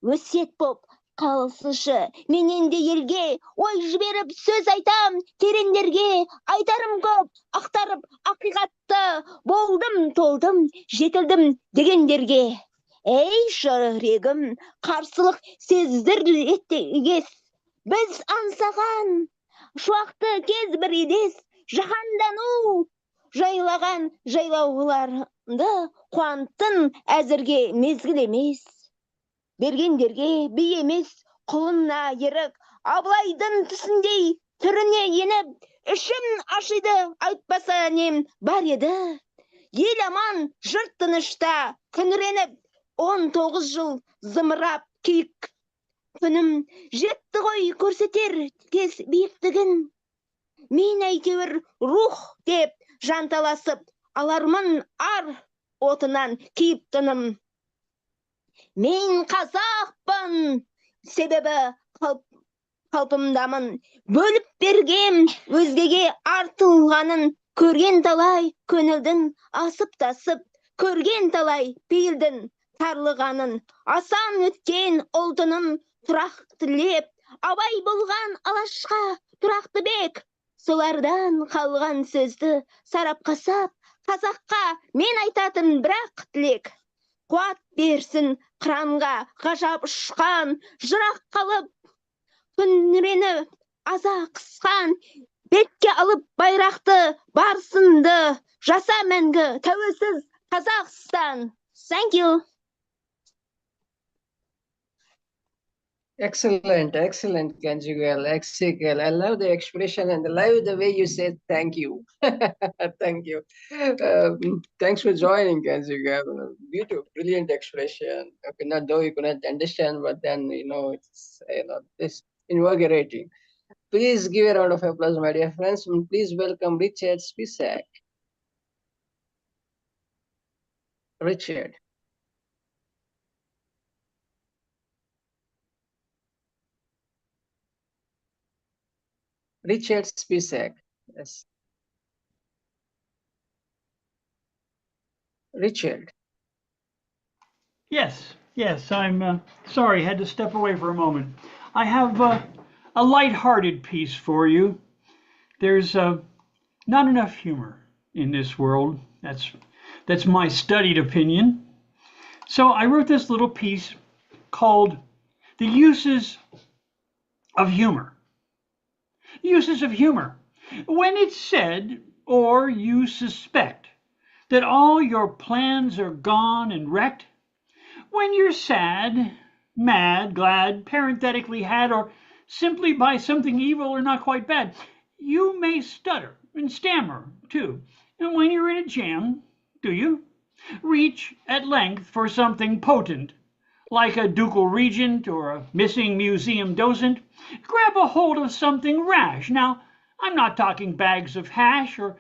Өсиет боп қалсыншы менен де елге, ой жіберіп сөз айтам тереңдерге, айтарым көп, ақтарып ақиқатты, болдым, толдым, жетілдім дегендерге. Ей жүрегім, қарсылық сездір еттегес, біз аңсаған, шуақты кез бір едес, жаһандану, жайлаған жайлауларынды қуанттың әзірге мезгіл емес. Бергендерге би емес, құлынна ерік, Абылайдың түсіндей түріне еніп, ішім ашиды, айтпаса нем бар еді. Ел аман, жұрт тынышта, күңіреніп, 19 жыл зымырап күйік. Күнім жетті ғой көрсетер тез биіктігін. Мен әйтеуір рух деп жанталасып, алармын ар отынан киіп тыным. Мен қазақпын, себебі қалпымдамын. Бөліп бергем өзгеге артылғанын, көрген талай көңілдің асып-тасып, көрген талай пейілдің тарлығанын. Асан өткен ұлтының тұрақ тілеп, абай болған алашқа тұрақты бек. Солардан қалған сөзді сарапқасап, қазаққа мен айтатын бірақ тілек. Қуат берсін қыранға ғажап ұшқан, жырақ қалып күнрені аза қысқан. Бетке алып байрақты барсынды, жаса мәңгі тәуелсіз Қазақстан. Thank you. Excellent, excellent, Conjugal, execual. I love the expression and I love the way you said thank you. Thank you. Thanks for joining, Conjugal. Beautiful, brilliant expression. Okay, not though you couldn't understand, but then it's this invigorating. Please give a round of applause, my dear friends. Please welcome Richard Spisak. Richard. Richard Spisak. Yes. Richard. Yes, I'm sorry, had to step away for a moment. I have a light-hearted piece for you. There's not enough humor in this world. That's my studied opinion. So I wrote this little piece called The Uses of Humor. Uses of humor. When it's said, or you suspect, that all your plans are gone and wrecked, when you're sad, mad, glad, parenthetically had, or simply by something evil or not quite bad, you may stutter and stammer too. And when you're in a jam, do you? Reach at length for something potent, like a ducal regent or a missing museum docent. Grab a hold of something rash. Now, I'm not talking bags of hash or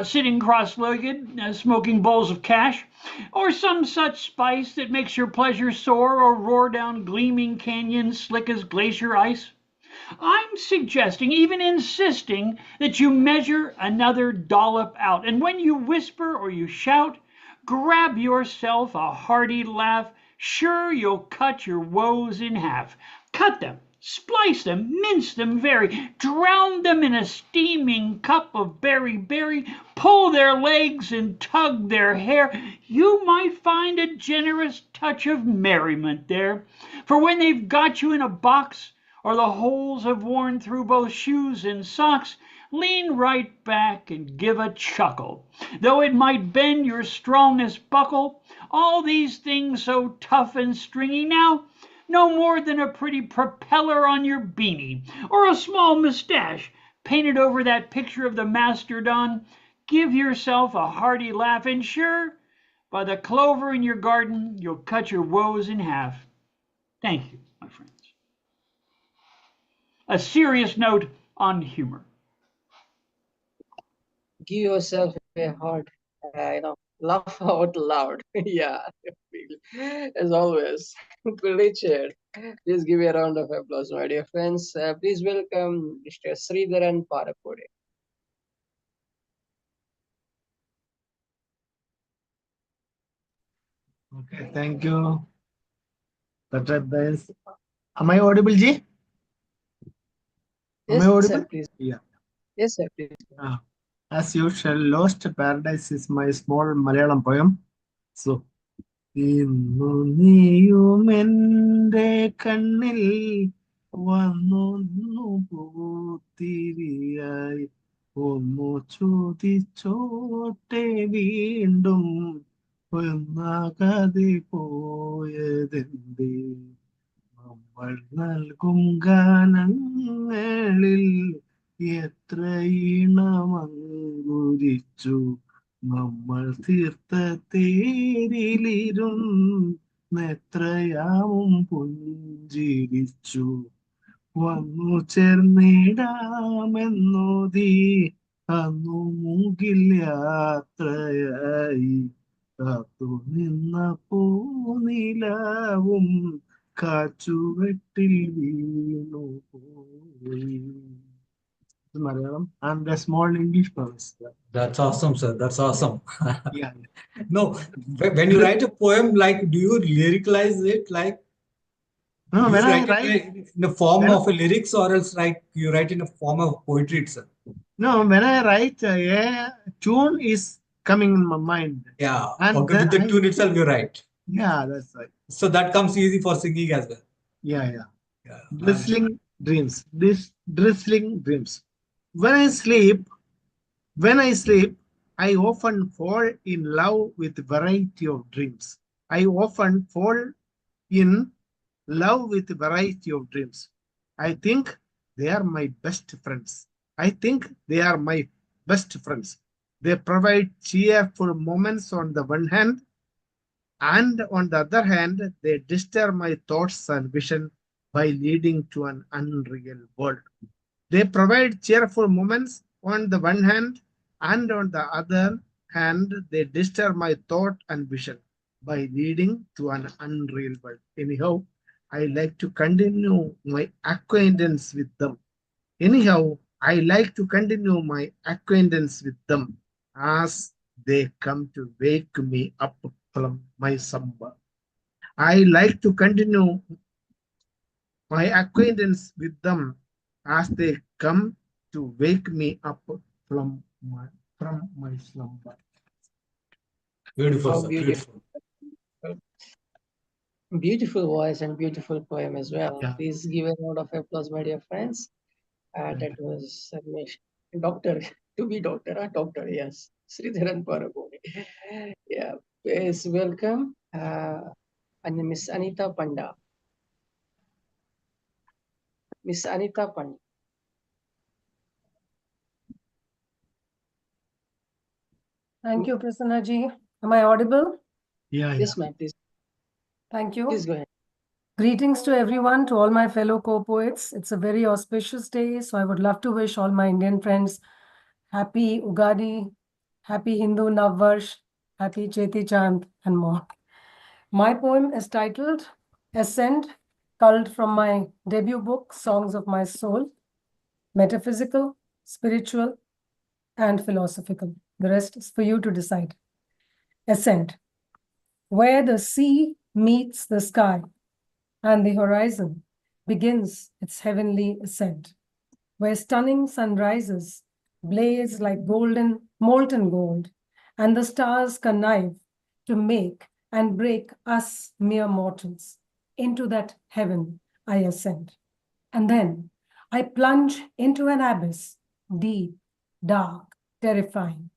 sitting cross-legged, smoking bowls of cash, or some such spice that makes your pleasure soar or roar down gleaming canyons slick as glacier ice. I'm suggesting, even insisting, that you measure another dollop out, and when you whisper or you shout, grab yourself a hearty laugh. Sure, you'll cut your woes in half. Cut them, splice them, mince them very, drown them in a steaming cup of berry, pull their legs and tug their hair. You might find a generous touch of merriment there. For when they've got you in a box, or the holes have worn through both shoes and socks, lean right back and give a chuckle. Though it might bend your strongest buckle, all these things so tough and stringy now, no more than a pretty propeller on your beanie, or a small mustache painted over that picture of the mastodon. Give yourself a hearty laugh, and sure, by the clover in your garden, you'll cut your woes in half. Thank you, my friends. A serious note on humor. Give yourself a heart, laugh out loud. Yeah, as always. Richard, please give a round of applause, my dear friends. Please welcome Mr. Sreedharan Parokode. Okay, thank you. Am I audible, Ji? Am I audible? Sir, please. Yeah. Yes, sir, please. As usual, Lost Paradise is my small Malayalam poem. So, ഇന്നു നീയുമെന്റെ കണ്ണിൽ വന്നൊന്നു പൂത്തിരിയായി ഒന്നു ചോദിച്ചോട്ടെ വീണ്ടും ഒന്നാകാതെ പോയതെന്തേ നമ്മൾ നൽകും ഗാനങ്ങളിൽ എത്ര ഈണമങ്കുരിച്ചു നമ്മൾ തീർത്ത തേരിലിരും എത്രയാവും പുഞ്ചിരിച്ചു വന്നു ചേർന്നിടാമെന്നോതി അന്നു മൂകിൽ യാത്രയായി കാത്തു നിന്ന പൂനിലാവും കാച്ചുവെട്ടിൽ വീണു പോയി. Malayalam and a small English verse. That's awesome, sir. That's awesome. Yeah. No, when you write a poem, like, do you lyricalize it? Like, No, do when you I write write, it in the form when, of a lyrics, or else like you write in a form of poetry itself? no, when I write, a tune is coming in my mind. Yeah. And Okay, then with the tune itself, you write. Yeah, that's right. So that comes easy for singing as well. Yeah, yeah. Yeah. Drizzling dreams. This drizzling dreams. When I sleep, I often fall in love with variety of dreams. I often fall in love with variety of dreams. I think they are my best friends. I think they are my best friends. They provide cheerful moments on the one hand, and on the other hand, they disturb my thoughts and vision by leading to an unreal world. They provide cheerful moments on the one hand, and on the other hand, they disturb my thought and vision by leading to an unreal world. Anyhow, I like to continue my acquaintance with them. Anyhow, I like to continue my acquaintance with them as they come to wake me up from my slumber. I like to continue my acquaintance with them as they come to wake me up from my slumber. Beautiful, How sir. beautiful. Beautiful. Beautiful voice and beautiful poem as well. Yeah. Please give a round of applause, my dear friends. That was doctor, to be doctor, doctor, yes. Sreedharan Parokode. Yeah, please welcome and Miss Anita Panda. Miss Anita Panda. Thank you, Prasanna ji. Am I audible? Yeah, Yes, ma'am, please. Thank you. Please go ahead. Greetings to everyone, to all my fellow co-poets. It's a very auspicious day, so I would love to wish all my Indian friends happy Ugadi, happy Hindu Navvarsh, happy Cheti Chand, and more. My poem is titled Ascent, culled from my debut book, Songs of My Soul, metaphysical, spiritual, and philosophical. The rest is for you to decide. Ascent, where the sea meets the sky and the horizon begins its heavenly ascent, where stunning sunrises blaze like golden molten gold, and the stars connive to make and break us mere mortals. Into that heaven I ascend. And then I plunge into an abyss, deep, dark, terrifying,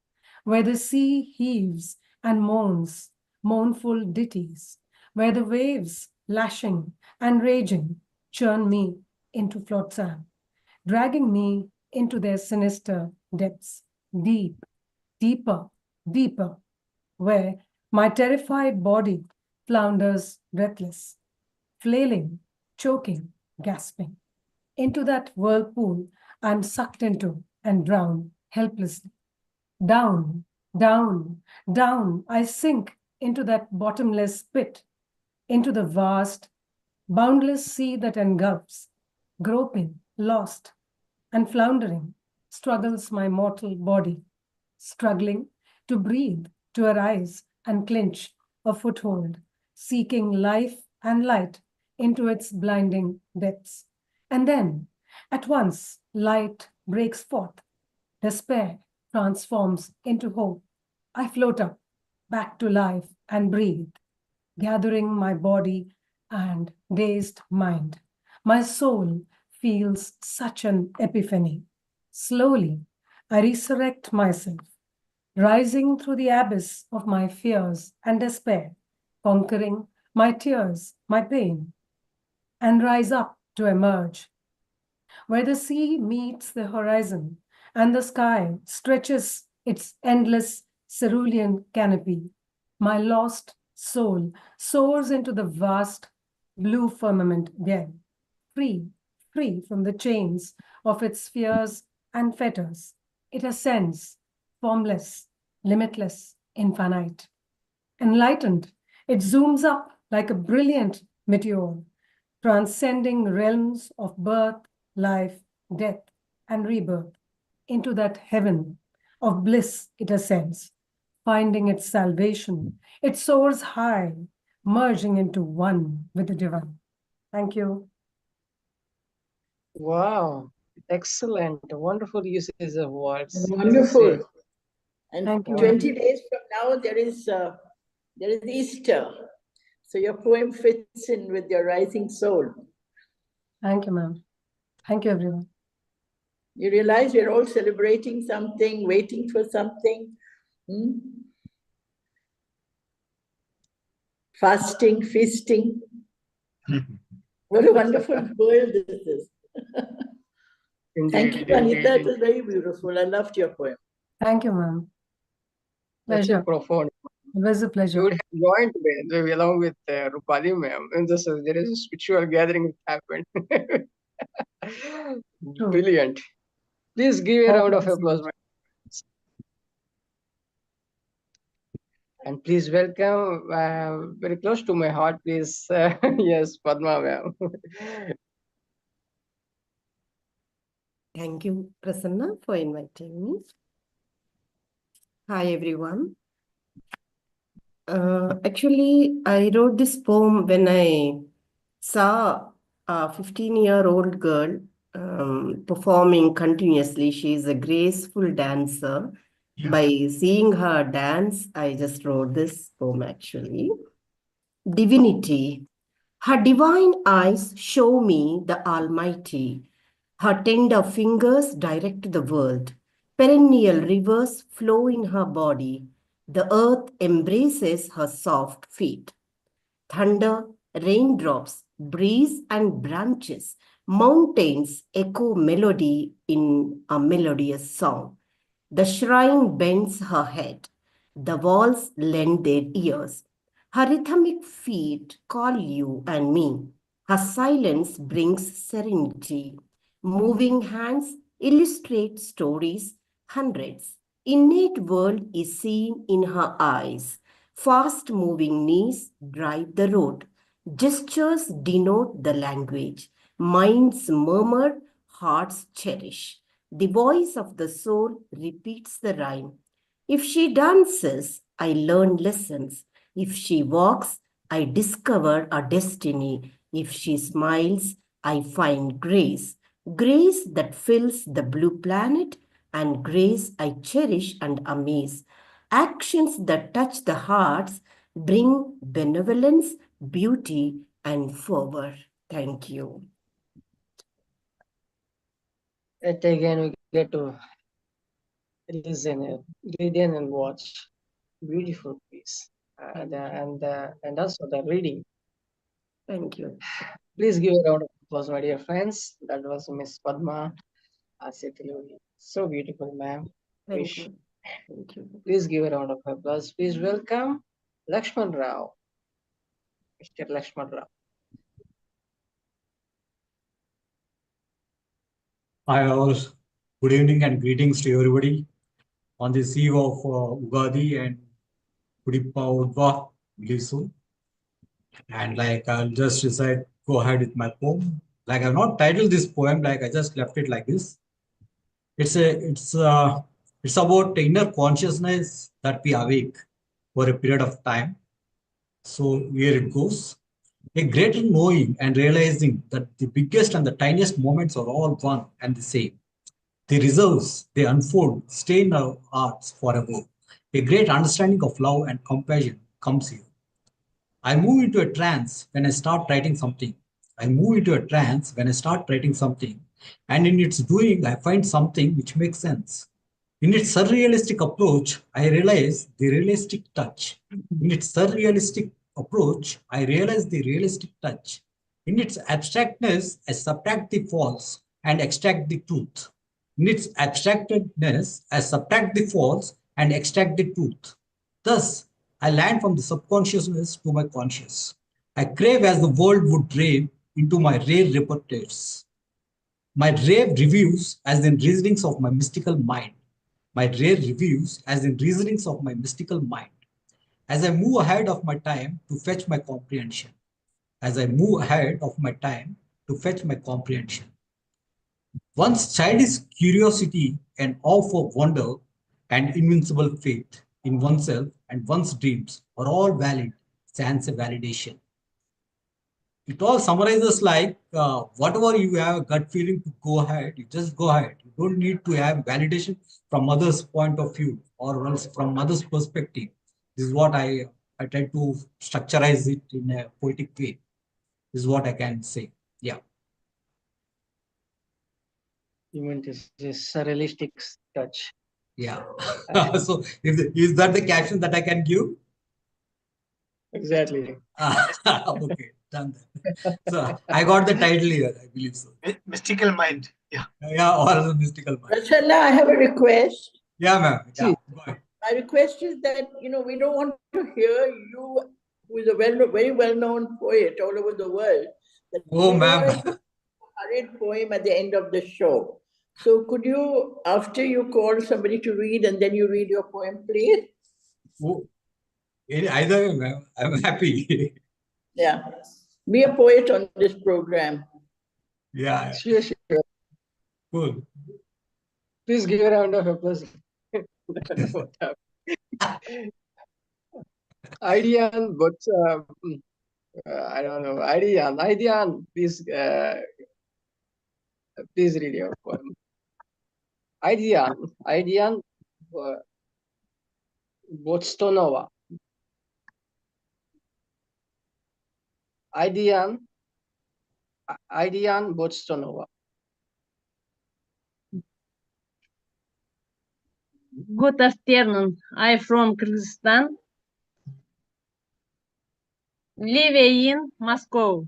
where the sea heaves and moans mournful ditties, where the waves, lashing and raging, churn me into flotsam, dragging me into their sinister depths, deep, deeper, deeper, where my terrified body flounders breathless, flailing, choking, gasping. Into that whirlpool I'm sucked into and drown helplessly. Down, down, down, I sink into that bottomless pit, into the vast, boundless sea that engulfs, groping, lost, and floundering, struggles my mortal body, struggling to breathe, to arise and clinch a foothold, seeking life and light into its blinding depths. And then, at once, light breaks forth. Despair transforms into hope. I float up, back to life, and breathe, gathering my body and dazed mind. My soul feels such an epiphany. Slowly, I resurrect myself, rising through the abyss of my fears and despair, conquering my tears, my pain, and rise up to emerge where the sea meets the horizon and the sky stretches its endless cerulean canopy. My lost Soul soars into the vast blue firmament again, free, free from the chains of its fears and fetters. It ascends, formless, limitless, infinite. Enlightened, it zooms up like a brilliant meteor, transcending realms of birth, life, death, and rebirth. Into that heaven of bliss it ascends, finding its salvation. It soars high, merging into one with the divine. Thank you. Wow, excellent, wonderful uses of words. I must say. Wonderful. And Thank you. 20 days from now, there is Easter. So your poem fits in with your rising soul. Thank you, ma'am. Thank you, everyone. You realize we're all celebrating something, waiting for something. Fasting, feasting. What a wonderful world this is. Thank you, Anita. It was very beautiful. I loved your poem. Thank you, ma'am. That's Pleasure. profound. It was a pleasure. You would have joined today along with Roopali ma'am. And there is a spiritual gathering that happened. Brilliant. Please give a round of applause. And please welcome, very close to my heart, please. Yes, Padma ma'am. Thank you, Prasanna, for inviting me. Hi, everyone. Actually, I wrote this poem when I saw a 15-year-old girl performing continuously. She is a graceful dancer. Yeah. By seeing her dance, I just wrote this poem actually. Divinity. Her divine eyes show me the Almighty. Her tender fingers direct the world. Perennial rivers flow in her body. The earth embraces her soft feet. Thunder, raindrops, breeze, and branches, mountains echo melody in a melodious song. The shrine bends her head. The walls lend their ears. Her rhythmic feet call you and me. Her silence brings serenity. Moving hands illustrate stories, hundreds. Innate world is seen in her eyes. Fast-moving knees drive the road. Gestures denote the language. Minds murmur, hearts cherish. The voice of the soul repeats the rhyme. If she dances, I learn lessons. If she walks, I discover a destiny. If she smiles, I find grace. Grace that fills the blue planet, and grace I cherish and amaze. Actions that touch the hearts bring benevolence, beauty, and fervor. Thank you. Yet again, we get to listen, read in and watch. Beautiful piece. And also the reading. Thank you. Please give a round of applause, my dear friends. That was Miss Padma Setaluri. So beautiful, ma'am. Thank you. Thank you. Please give a round of applause. Please welcome Laxman Rao. Mr. Laxman Rao. Hi all. Good evening and greetings to everybody on this eve of Ugadi and Gudi Padwa very soon. And I'll just go ahead with my poem. I've not titled this poem, I just left it like this. It's about inner consciousness that we awake for a period of time. So here it goes. A greater knowing and realizing that the biggest and the tiniest moments are all one and the same. The reserves, they unfold, stay in our hearts forever. A great understanding of love and compassion comes here. I move into a trance when I start writing something. And in its doing, I find something which makes sense. In its surrealistic approach, I realize the realistic touch. In its abstractness, I subtract the false and extract the truth. Thus, I land from the subconsciousness to my conscious. I crave as the world would rave into my rare repertoires. My rare reviews as in reasonings of my mystical mind. My rare reviews as in reasonings of my mystical mind. As I move ahead of my time to fetch my comprehension. As I move ahead of my time to fetch my comprehension. One's childish curiosity and awe for wonder and invincible faith in oneself and one's dreams are all valid, sans a validation. It all summarizes like whatever you have a gut feeling to go ahead, you just go ahead. You don't need to have validation from others' point of view or else from others' perspective. This is what I try to structurize it in a poetic way. This is what I can say. Yeah. You meant this surrealistic touch. Yeah. So is that the caption that I can give? Exactly. Okay, done that. So I got the title here, I believe so. Mystical mind. Yeah. Yeah, or the mystical mind. Rachana, I have a request. Yeah, ma'am. Yeah, go ahead. My request is that, we don't want to hear you, who is a very well-known poet all over the world. Oh, ma'am. Hurried poem at the end of the show. So could you, after you call somebody to read and then you read your poem, please? Oh, either way, ma'am. I'm happy. Yeah. Be a poet on this program. Yeah. Sure. Cool. Please give a round of applause. Aidian, but I don't know. Aidian, please read your poem. Aidian, Botstonova. Aidian, Botstonova. Good afternoon. I'm from Kyrgyzstan. Live in Moscow.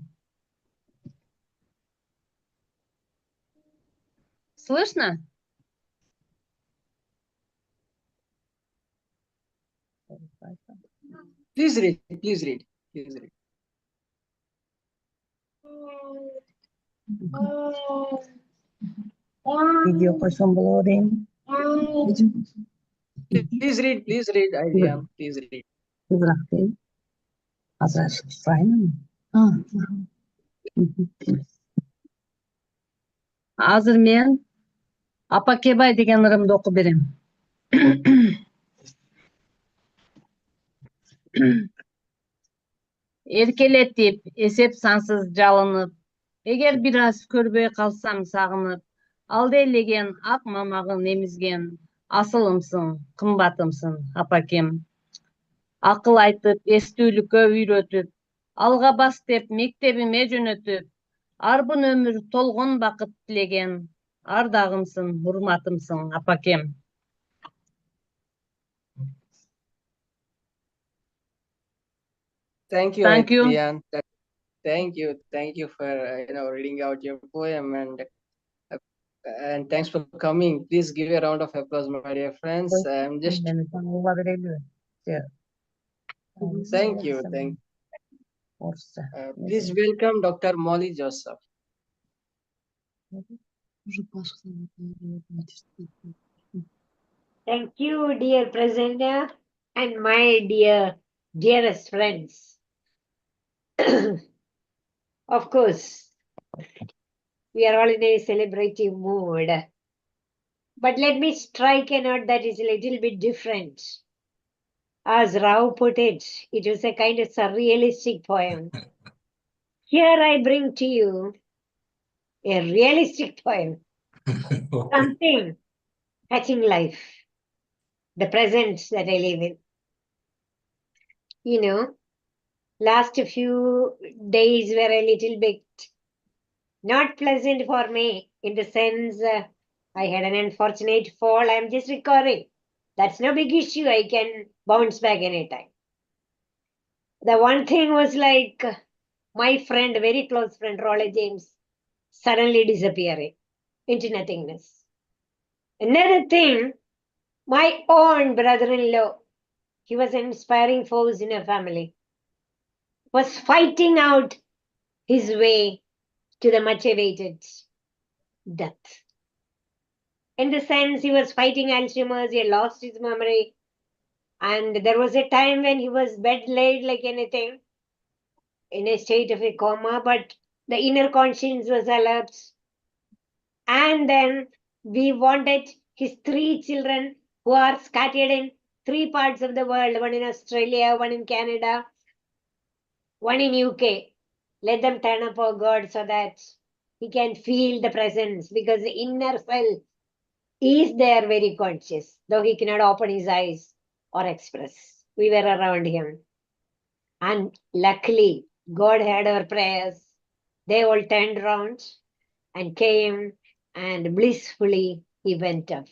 Слышно? Please read. Видео почем было время? Please read, Aidian. Please read. Азыр мен Апакебай деген ырымды оқып берем. Еркелетип, эсеп сансыз жалынып, эгер бир аз көрбөй калсам сагынып, алды элеген ак мамагын эмизген, асылымсың, кымбатымсың, апакем. Акыл айтып, эстүүлүккө үйрөтүп, алга бас деп мектебиме жөнөтүп, арбын өмүр толгон бакыт тилеген, ардагымсың, урматымсың, апакем. Thank you, Thank you. Aidian. Thank you for reading out your poem and thanks for coming. Please give a round of applause, my dear friends. I'm just thank you. Please welcome Dr. Molly Joseph. Thank you, dear presenter, and my dearest friends. Of course, we are all in a celebrative mood. But let me strike a note that is a little bit different. As Rao put it, it was a kind of surrealistic poem. Here I bring to you a realistic poem. Something touching life, the present that I live in. Last few days were a little bit not pleasant for me in the sense I had an unfortunate fall. I'm just recovering. That's no big issue. I can bounce back anytime. The one thing was like my friend, very close friend, Rolla James, suddenly disappearing into nothingness. Another thing, my own brother-in-law he was an inspiring force in a family, was fighting out his way to the much awaited death. In the sense, he was fighting Alzheimer's, he had lost his memory, and there was a time when he was bed laid like anything, in a state of a coma, but the inner conscience was alert. And then we wanted his 3 children who are scattered in 3 parts of the world, one in Australia, one in Canada, one in UK. Let them turn up, oh God, so that he can feel the presence, because the inner self is there very conscious, though he cannot open his eyes or express. We were around him. And luckily, God heard our prayers. They all turned around and came, and blissfully he went off.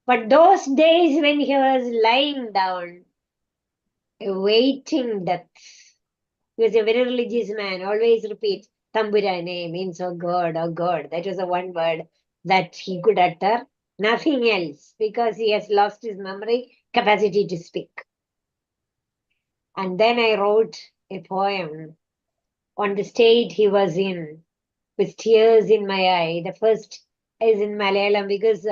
But those days when he was lying down, awaiting death, he was a very religious man, always repeat, Tamburane means oh God, oh God. That was the one word that he could utter, nothing else, because he has lost his memory capacity to speak. And then I wrote a poem on the state he was in, with tears in my eye. The first is in Malayalam, because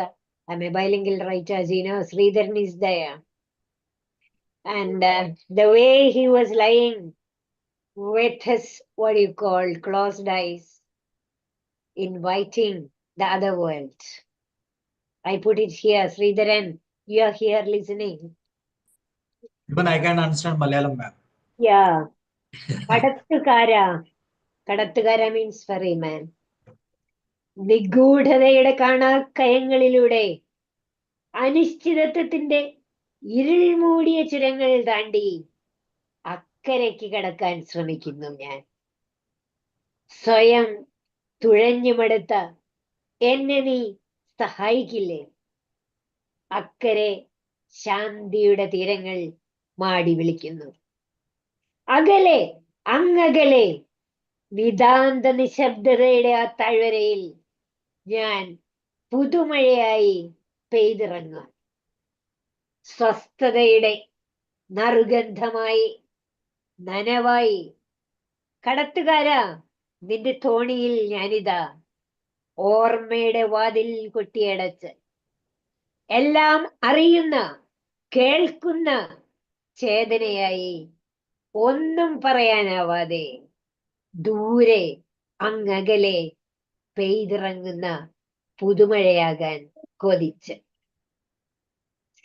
I'm a bilingual writer, as you know, Sreedharan is there. And the way he was lying with his, what do you call, closed eyes, inviting the other world. I put it here, Sreedharan, you are here listening. Even I can understand Malayalam, ma'am. Yeah. Kadattukara. Kadattukara means ferryman. നിഗൂഢതയുടെ കാണാക്കയങ്ങളിലൂടെ അനിശ്ചിതത്വത്തിന്റെ ഇരുൾ മൂടിയ ചുരങ്ങൾ താണ്ടി അക്കരയ്ക്ക് കടക്കാൻ ശ്രമിക്കുന്നു ഞാൻ. സ്വയം തുഴഞ്ഞുമടുത്ത എന്നെ നീ സഹായിക്കില്ലേ? അക്കരെ ശാന്തിയുടെ തീരങ്ങൾ മാടി വിളിക്കുന്നു. അകലെ, അങ്ങകലെ, നിതാന്ത നിശബ്ദതയുടെ ആ താഴ്വരയിൽ ഞാൻ പുതുമഴയായി പെയ്തിറങ്ങാൻ. സ്വസ്ഥതയുടെ നറുഗന്ധമായി, നനവായി. കടത്തുകാരാ, നിന്റെ തോണിയിൽ ഞാനിതാ, ഓർമ്മയുടെ വാതിൽ കൊട്ടിയടച്ച്. എല്ലാം അറിയുന്ന, കേൾക്കുന്ന ചേതനയായി, ഒന്നും പറയാനാവാതെ ദൂരെ അങ്ങകലെ പെയ്തിറങ്ങുന്ന പുതുമഴയാകാൻ കൊതിച്ച്.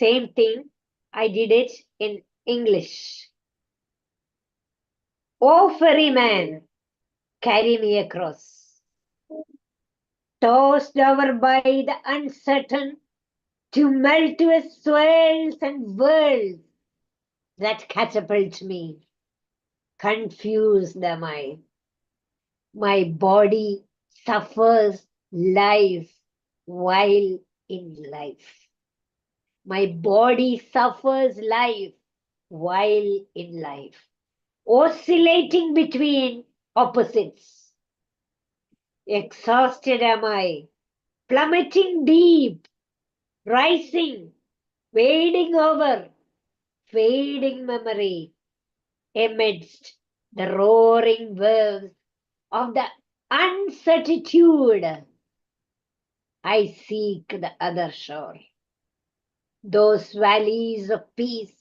Same thing, I did it in English. Oh ferryman, carry me across. Tossed over by the uncertain, tumultuous swirls and whirls that catapult me. Confused am I. My body suffers life while in life. My body suffers life while in life, oscillating between opposites. Exhausted am I, plummeting deep, rising, wading over, fading memory amidst the roaring waves of the uncertitude. I seek the other shore. Those valleys of peace,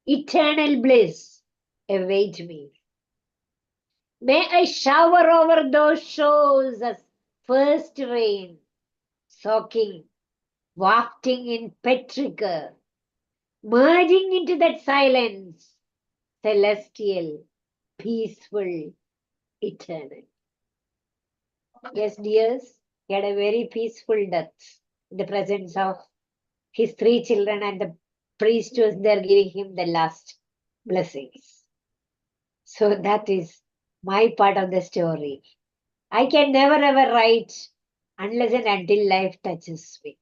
eternal bliss await me. May I shower over those shores as first rain, soaking, wafting in petrichor, merging into that silence, celestial, peaceful, eternal. Yes, dears, he had a very peaceful death in the presence of his 3 children, and the priest was there giving him the last blessings. So that is my part of the story. I can never ever write unless and until life touches me.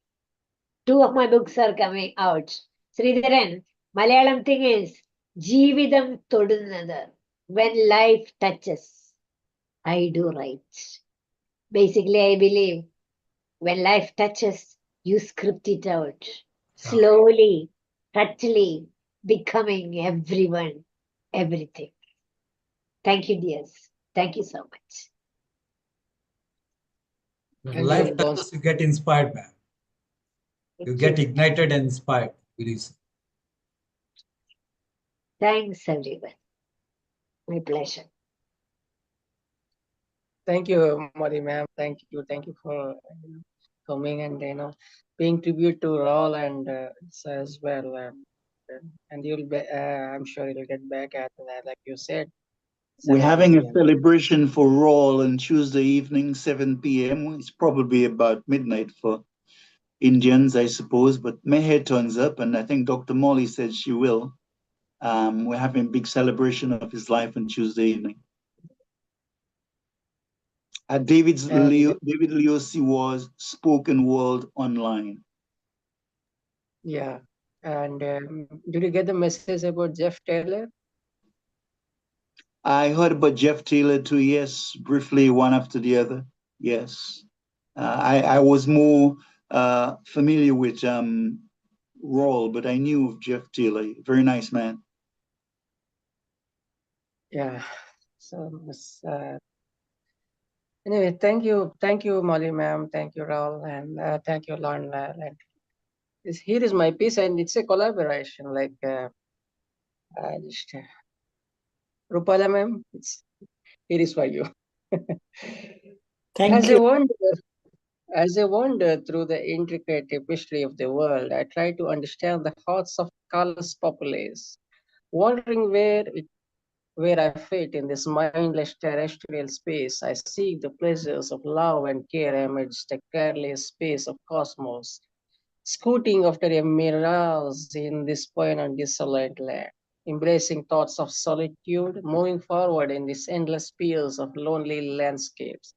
2 of my books are coming out. Sreedharan, Malayalam thing is, Jeevidam Todunada. When life touches, I do write. Basically, I believe when life touches, you script it out. Slowly, subtly, becoming everyone, everything. Thank you, dears. Thank you so much. When life touches, you get inspired, man. You get ignited and inspired. Thanks, everyone. My pleasure. Thank you, Modi ma'am. Thank you for coming and paying tribute to Raul and as well. And you'll be, I'm sure you'll get back at that, like you said. We're having a celebration for Rawl on Tuesday evening, 7 p.m. It's probably about midnight for Indians, I suppose, but Meher turns up, and I think Dr. Molly said she will. We're having a big celebration of his life on Tuesday evening. David Leosi was Spoken World Online. Yeah. And did you get the message about Jeff Taylor? I heard about Jeff Taylor too, yes, briefly, one after the other. Yes. I was more familiar with Rawl, but I knew of Jeff Taylor. Very nice man. Yeah. So anyway, thank you, Molly ma'am, thank you, Raul, and thank you, Lon. Here is my piece, and it's a collaboration. Like Roopali ma'am, here is for you. Thank you. As I wander through the intricate tapestry of the world, I try to understand the hearts of colorless populace, wondering where I fit in this mindless terrestrial space. I seek the pleasures of love and care amidst the careless space of cosmos, scooting after a mirage in this poignant desolate land, embracing thoughts of solitude, moving forward in these endless spheres of lonely landscapes.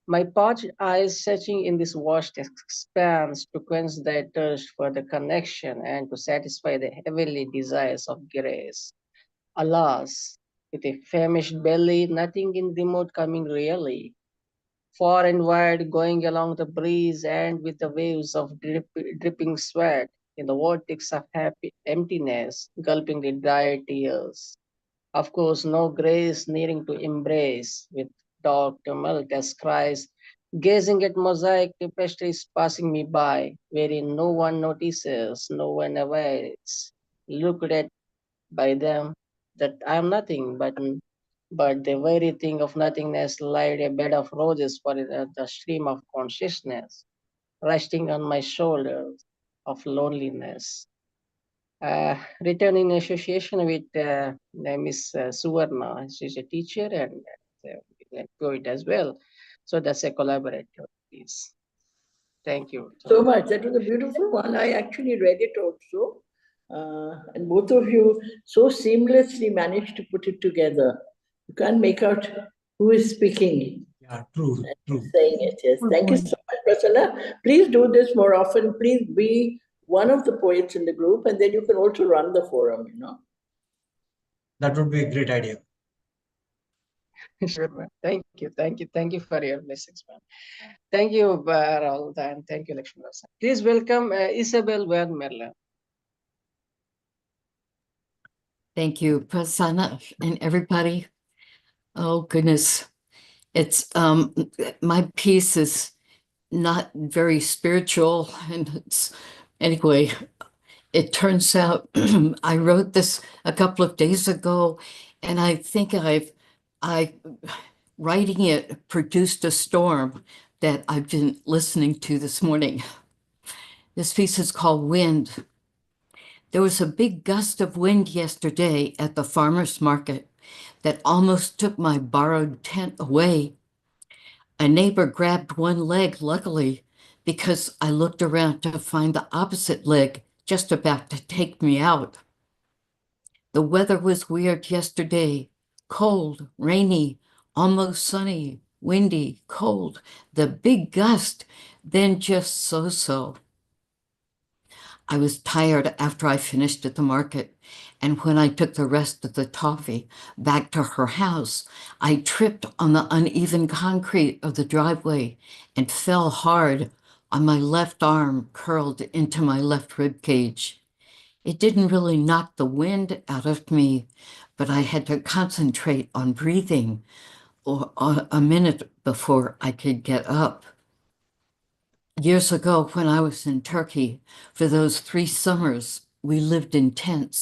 My parched eyes searching in this vast expanse to quench their thirst for the connection and to satisfy the heavenly desires of grace. Alas, with a famished belly, nothing in remote coming really. Far and wide, going along the breeze, and with the waves of dripping sweat in the vortex of happy emptiness, gulping the dry tears. Of course, no grace needing to embrace, with dark tumult as cries, gazing at mosaic tapestries passing me by, wherein no one notices, no one awaits, looked at by them that I am nothing, but the very thing of nothingness laid a bed of roses for the stream of consciousness, resting on my shoulders of loneliness. Written in association with Miss Suvarna. She's a teacher and a poet as well. So that's a collaborative piece. Thank you. So much. That was a beautiful one. I actually read it also. And both of you so seamlessly managed to put it together. You can't make out who is speaking. Yeah, true. Saying it, yes. Thank you so much, Prasanna. Please do this more often. Please be one of the poets in the group, and then you can also run the forum, That would be a great idea. Sure, man. Thank you for your blessings, man. Thank you, Raul, and thank you, Laxman Rao. Please welcome Isabel Merla. Thank you, Prasanna, and everybody. Oh, goodness. It's my piece is not very spiritual, and anyway, it turns out I wrote this a couple of days ago, and I think I writing it produced a storm that I've been listening to this morning. This piece is called Wind. There was a big gust of wind yesterday at the farmer's market that almost took my borrowed tent away. A neighbor grabbed one leg, luckily, because I looked around to find the opposite leg just about to take me out. The weather was weird yesterday. Cold, rainy, almost sunny, windy, cold. The big gust, then just so-so. I was tired after I finished at the market, and when I took the rest of the toffee back to her house, I tripped on the uneven concrete of the driveway and fell hard on my left arm curled into my left rib cage. It didn't really knock the wind out of me, but I had to concentrate on breathing or a minute before I could get up. Years ago, when I was in Turkey, for those 3 summers, we lived in tents.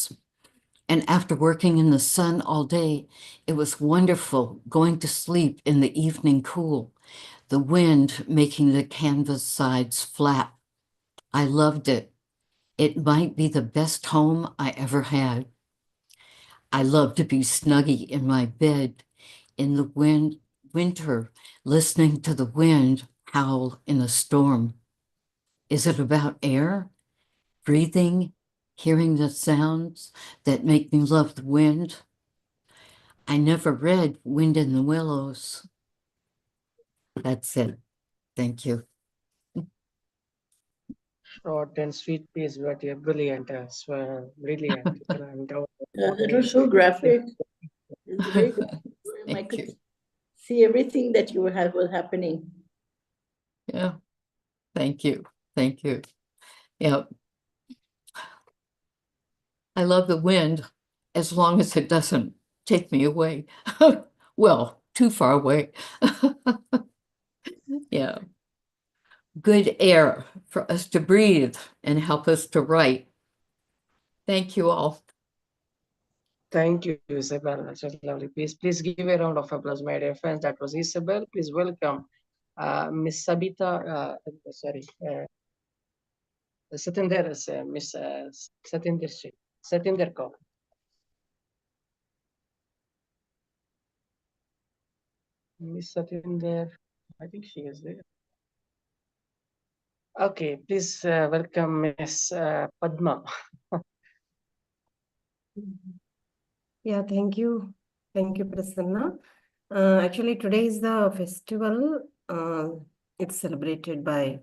And after working in the sun all day, it was wonderful going to sleep in the evening cool, the wind making the canvas sides flat. I loved it. It might be the best home I ever had. I love to be snuggy in my bed in the winter, listening to the wind howl in a storm. Is it about air, breathing, hearing the sounds that make me love the wind? I never read Wind in the Willows. That's it. Thank you. Short and sweet piece, but you're brilliant, brilliant. That was so graphic. It's very graphic. I could see everything that you had was happening. Yeah. Thank you. Thank you. Yeah. I love the wind as long as it doesn't take me away. Well, too far away. Yeah. Good air for us to breathe and help us to write. Thank you all. Thank you, Isabel. That's a lovely piece. Please give a round of applause, my dear friends. That was Isabel. Please welcome Miss Sabita. Satinder, Miss Satinder Kaur. Miss Satinder, I think she is there. Okay, please welcome Miss Padma. Yeah, thank you. Thank you, Prasanna. Actually, today is the festival. It's celebrated by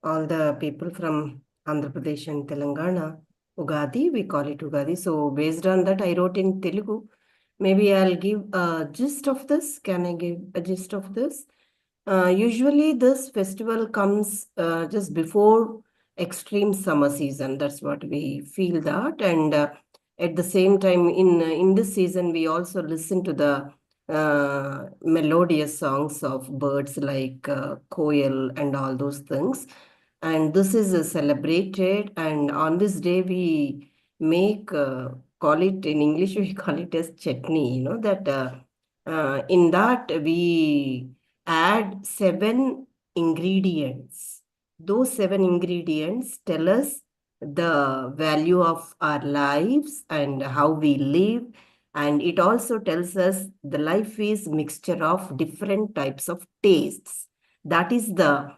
all the people from Andhra Pradesh and Telangana. Ugadi, we call it Ugadi. So based on that, I wrote in Telugu. Maybe I'll give a gist of this. Can I give a gist of this? Usually this festival comes just before extreme summer season. That's what we feel that. And at the same time, in this season, we also listen to the melodious songs of birds like koel and all those things. And this is celebrated. And on this day, we make, call it in English, we call it as chutney, you know, that in that we add 7 ingredients. Those 7 ingredients tell us the value of our lives and how we live. And it also tells us the life is mixture of different types of tastes. That is the,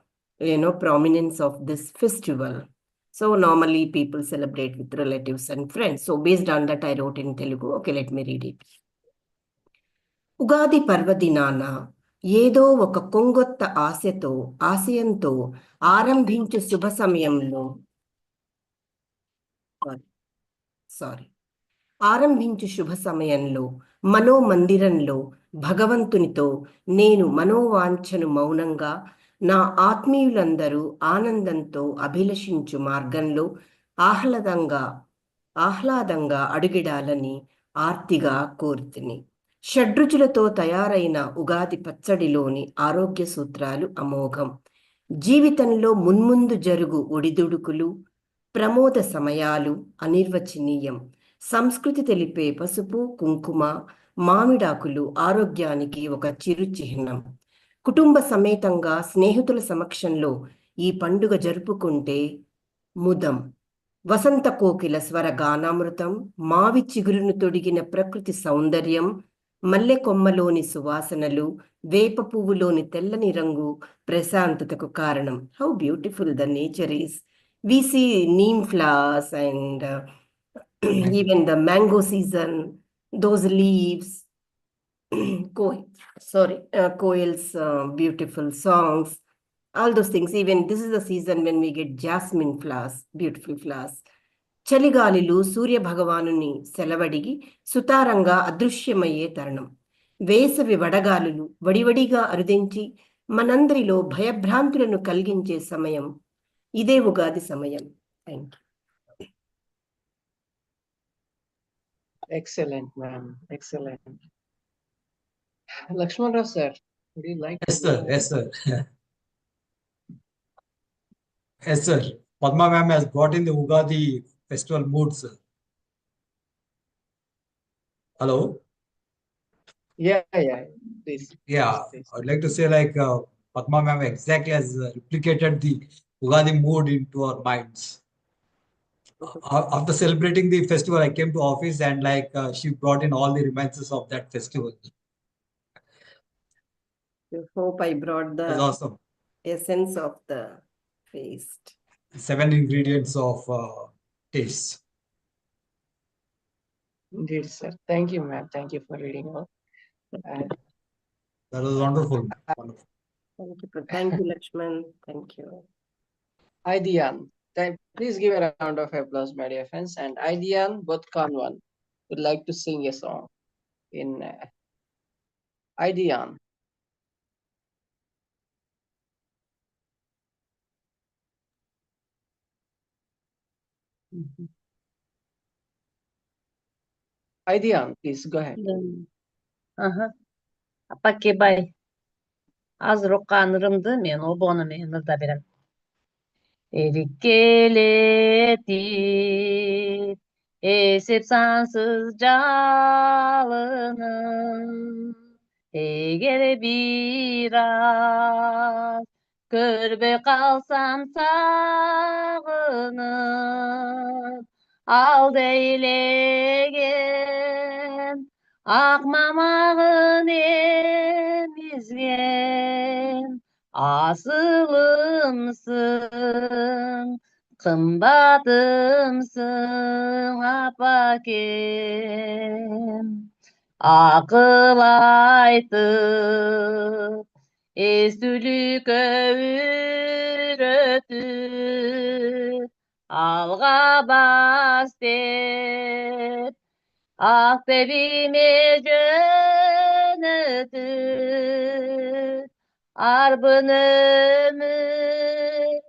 prominence of this festival. So normally people celebrate with relatives and friends. So based on that, I wrote in Telugu. Okay, let me read it. Ugadi పర్వదినాన ఏదో ఒక కొంగొత్త ఆశయంతో ఆరంభించు శుభ సమయంలో ఆరంభించు శుభ సమయంలో మనోమందిరంలో భగవంతునితో నేను మనోవాంఛను మౌనంగా నా ఆత్మీయులందరూ ఆనందంతో అభిలషించు మార్గంలో ఆహ్లాదంగా అడుగిడాలని ఆర్తిగా కోరుతుని. షడ్రుచులతో తయారైన ఉగాది పచ్చడిలోని ఆరోగ్య సూత్రాలు అమోఘం. జీవితంలో మున్ముందు జరుగు ఒడిదుడుకులు, ప్రమోద సమయాలు అనిర్వచనీయం. సంస్కృతి తెలిపే పసుపు, కుంకుమ, మామిడాకులు ఆరోగ్యానికి ఒక చిరు చిహ్నం. కుటుంబ సమేతంగా స్నేహితుల సమక్షంలో ఈ పండుగ జరుపుకుంటే ముదం. వసంత కోకిల స్వర గానామృతం, మావి చిగురును తొడిగిన ప్రకృతి సౌందర్యం, మల్లె కొమ్మలోని సువాసనలు, వేప పువ్వులోని తెల్లని రంగు ప్రశాంతతకు కారణం. How beautiful the nature is. We see neem flowers and even the mango season, those leaves, koel's beautiful songs, all those things. Even this is the season when we get jasmine flowers, beautiful flowers. చలిగాలిలు సూర్య భగవానుని సెలవడిగి సుతారంగా అదృశ్యమయ్యే తరుణం. వేసవి వడగాలులు వడివడిగా అరుదించి మనందరిలో భయభ్రాంతులను కలిగించే సమయం. ఇదే ఉగాది సమయం. Thank you. Excellent, ma'am. Excellent. Laxman Rao, sir, would you like Yes, to sir. go? Yes, sir. Yes, sir. Padma ma'am has brought in the Ugadi festival mood, sir. Hello? Yeah. Please. Yeah, Please. I'd like to say like Padma ma'am exactly has replicated the Ugadi mood into our minds. After celebrating the festival, I came to office and like she brought in all the reminiscences of that festival. I hope I brought That's the awesome. essence of the feast. 7 ingredients of taste. Indeed, sir. Thank you, ma'am. Thank you for reading out. That was wonderful. Wonderful. Thank you, Lakshman. Thank you. Aidian, please give a round of applause, my dear friends. And Aidian Botkanwan would like to sing a song in Aidian. Aidian, please go ahead. Апаке бай, аз роканырымды мен обону мен ырда берем. Erikkeleti esip sansız calının eğer biraz körbe kalsam sağınıp al deylegen akmamağın emizgen asılımsın kımbatımsın apakem akıl aytıp esülük öğretip alga bas der ah bebime jönötür arbın ömür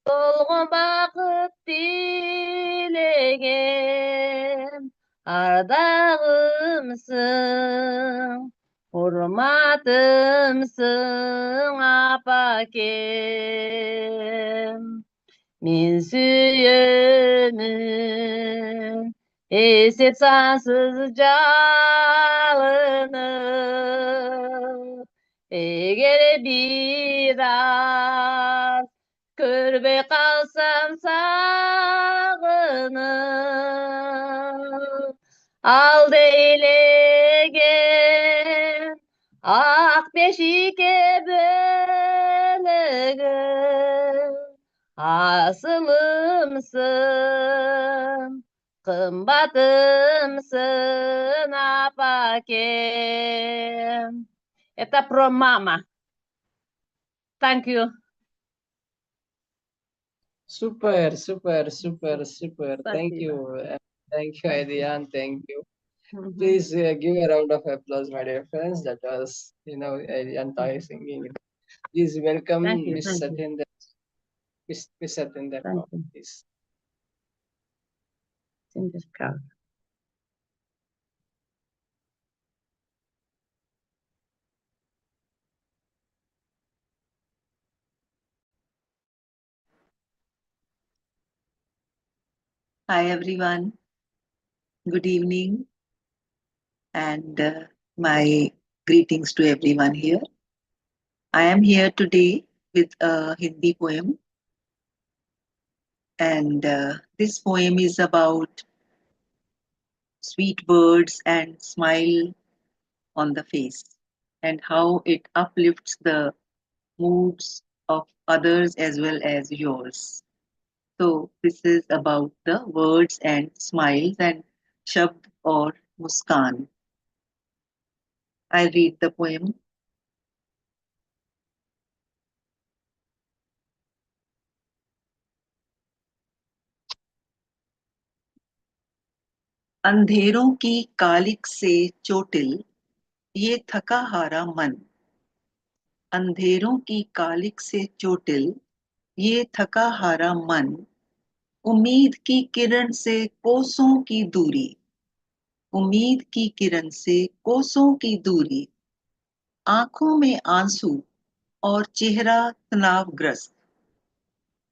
dolgun bakıp dilegen ardağımsın hurmatımsın apakem min süyümün esip sansız calını eğer biraz körbe kalsam sağınıp al deylegen ak beşike bölegen asılımsın kımbatımsın apakem. Это про мама. Thank you. Super. Thank you. Thank you, Aidian. Thank you. Please give a round of applause, my dear friends. That was, Aidian singing. Please welcome Miss Satinder. Miss Satinder, please. Sircar. Hi everyone, good evening and my greetings to everyone here. I am here today with a Hindi poem and this poem is about sweet words and smile on the face and how it uplifts the moods of others as well as yours. So this is about the words and smiles and shabd or muskan. I read the poem. अंधेरों की कालिक से चोटिल ये थका हारा मन अंधेरों की कालिक से चोटिल ये थका हारा मन उम्मीद की किरण से कोसों की दूरी उम्मीद की किरण से कोसों की दूरी, आंखों में आंसू और चेहरा तनावग्रस्त,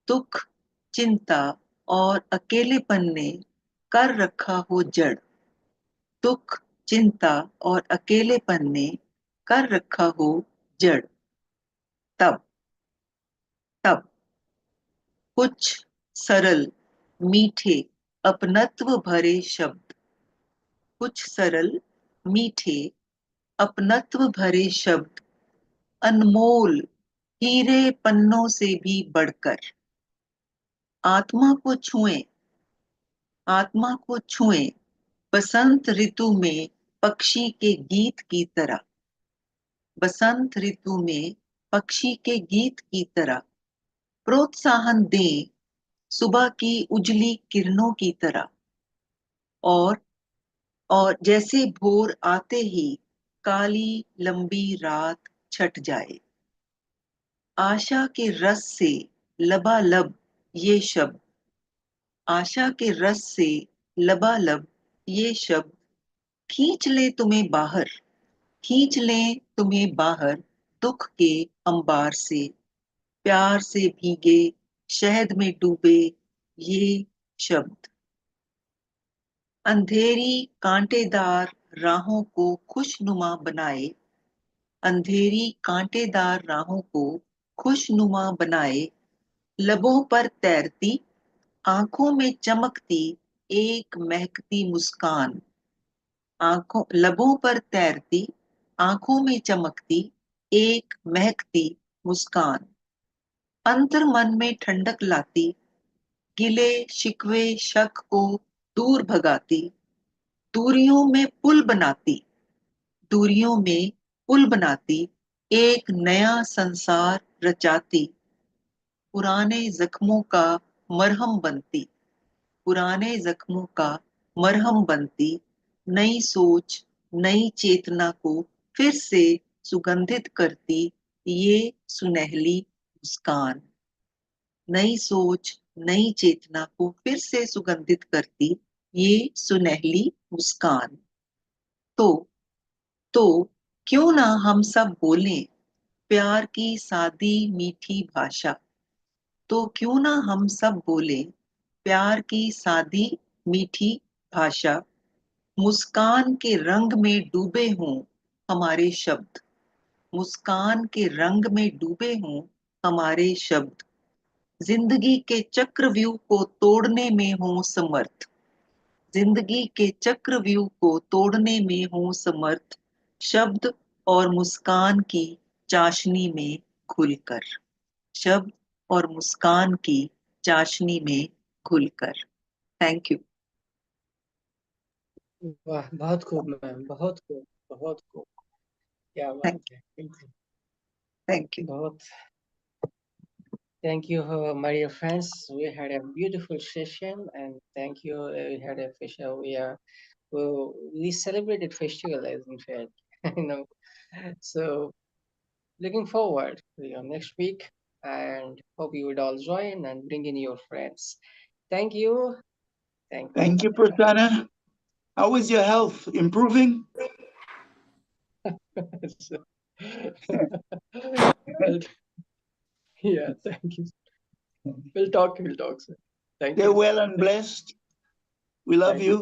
दुख, चिंता और अकेलेपन ने कर रखा हो जड़, दुख, चिंता और अकेलेपन ने कर रखा हो जड़। तब तब कुछ सरल मीठे अपनत्व भरे शब्द, कुछ सरल मीठे अपनत्व भरे शब्द, अनमोल हीरे पन्नों से भी बढ़कर, आत्मा को छुएं, आत्मा को छुएं, बसंत ऋतु में पक्षी के गीत की तरह, बसंत ऋतु में पक्षी के गीत की तरह, प्रोत्साहन दें सुबह की उजली किरणों की तरह, और जैसे भोर आते ही काली लंबी रात छट जाए, आशा के रस से लबालब ये शब्द, आशा के रस से लबालब ये शब्द, खींच ले तुम्हें बाहर, खींच ले तुम्हें बाहर दुख के अंबार से, प्यार से भीगे शहद में डूबे ये शब्द, अंधेरी कांटेदार राहों को खुशनुमा बनाए, अंधेरी कांटेदार राहों को खुशनुमा बनाए, लबों पर तैरती, आंखों में चमकती एक महकती मुस्कान, आंखों लबों पर तैरती, आंखों में चमकती एक महकती मुस्कान, अंतर मन में ठंडक लाती, गिले शिकवे शक को दूर भगाती, दूरियों में पुल बनाती, दूरियों में पुल बनाती, एक नया संसार रचाती, पुराने जख्मों का मरहम बनती, पुराने जख्मों का मरहम बनती, नई सोच नई चेतना को फिर से सुगंधित करती ये सुनहली मुस्कान, नई सोच नई चेतना को फिर से सुगंधित करती ये सुनहली मुस्कान। तो क्यों ना हम सब बोलें प्यार की सादी मीठी भाषा, तो क्यों ना हम सब बोलें प्यार की सादी मीठी भाषा, मुस्कान के रंग में डूबे हों हमारे शब्द, मुस्कान के रंग में डूबे हों हमारे शब्द, जिंदगी के चक्रव्यूह को तोड़ने में हों समर्थ, जिंदगी के चक्रव्यूह को तोड़ने में हों समर्थ, शब्द और मुस्कान की चाशनी में घुलकर, शब्द और मुस्कान की चाशनी में घुलकर। Thank you. वाह, बहुत खूब मैम, बहुत खूब, बहुत खूब, क्या बात है, बिल्कुल। Thank you. बहुत thank you, my dear friends. We had a beautiful session, and thank you. We had a festival. We celebrated festival, as in fact, you know. So looking forward to your next week, and hope you would all join and bring in your friends. Thank you. Thank you, Prasanna. How is your health? Improving? Yeah, thank you. We'll talk, sir. Thank Stay you. well and blessed. We love you.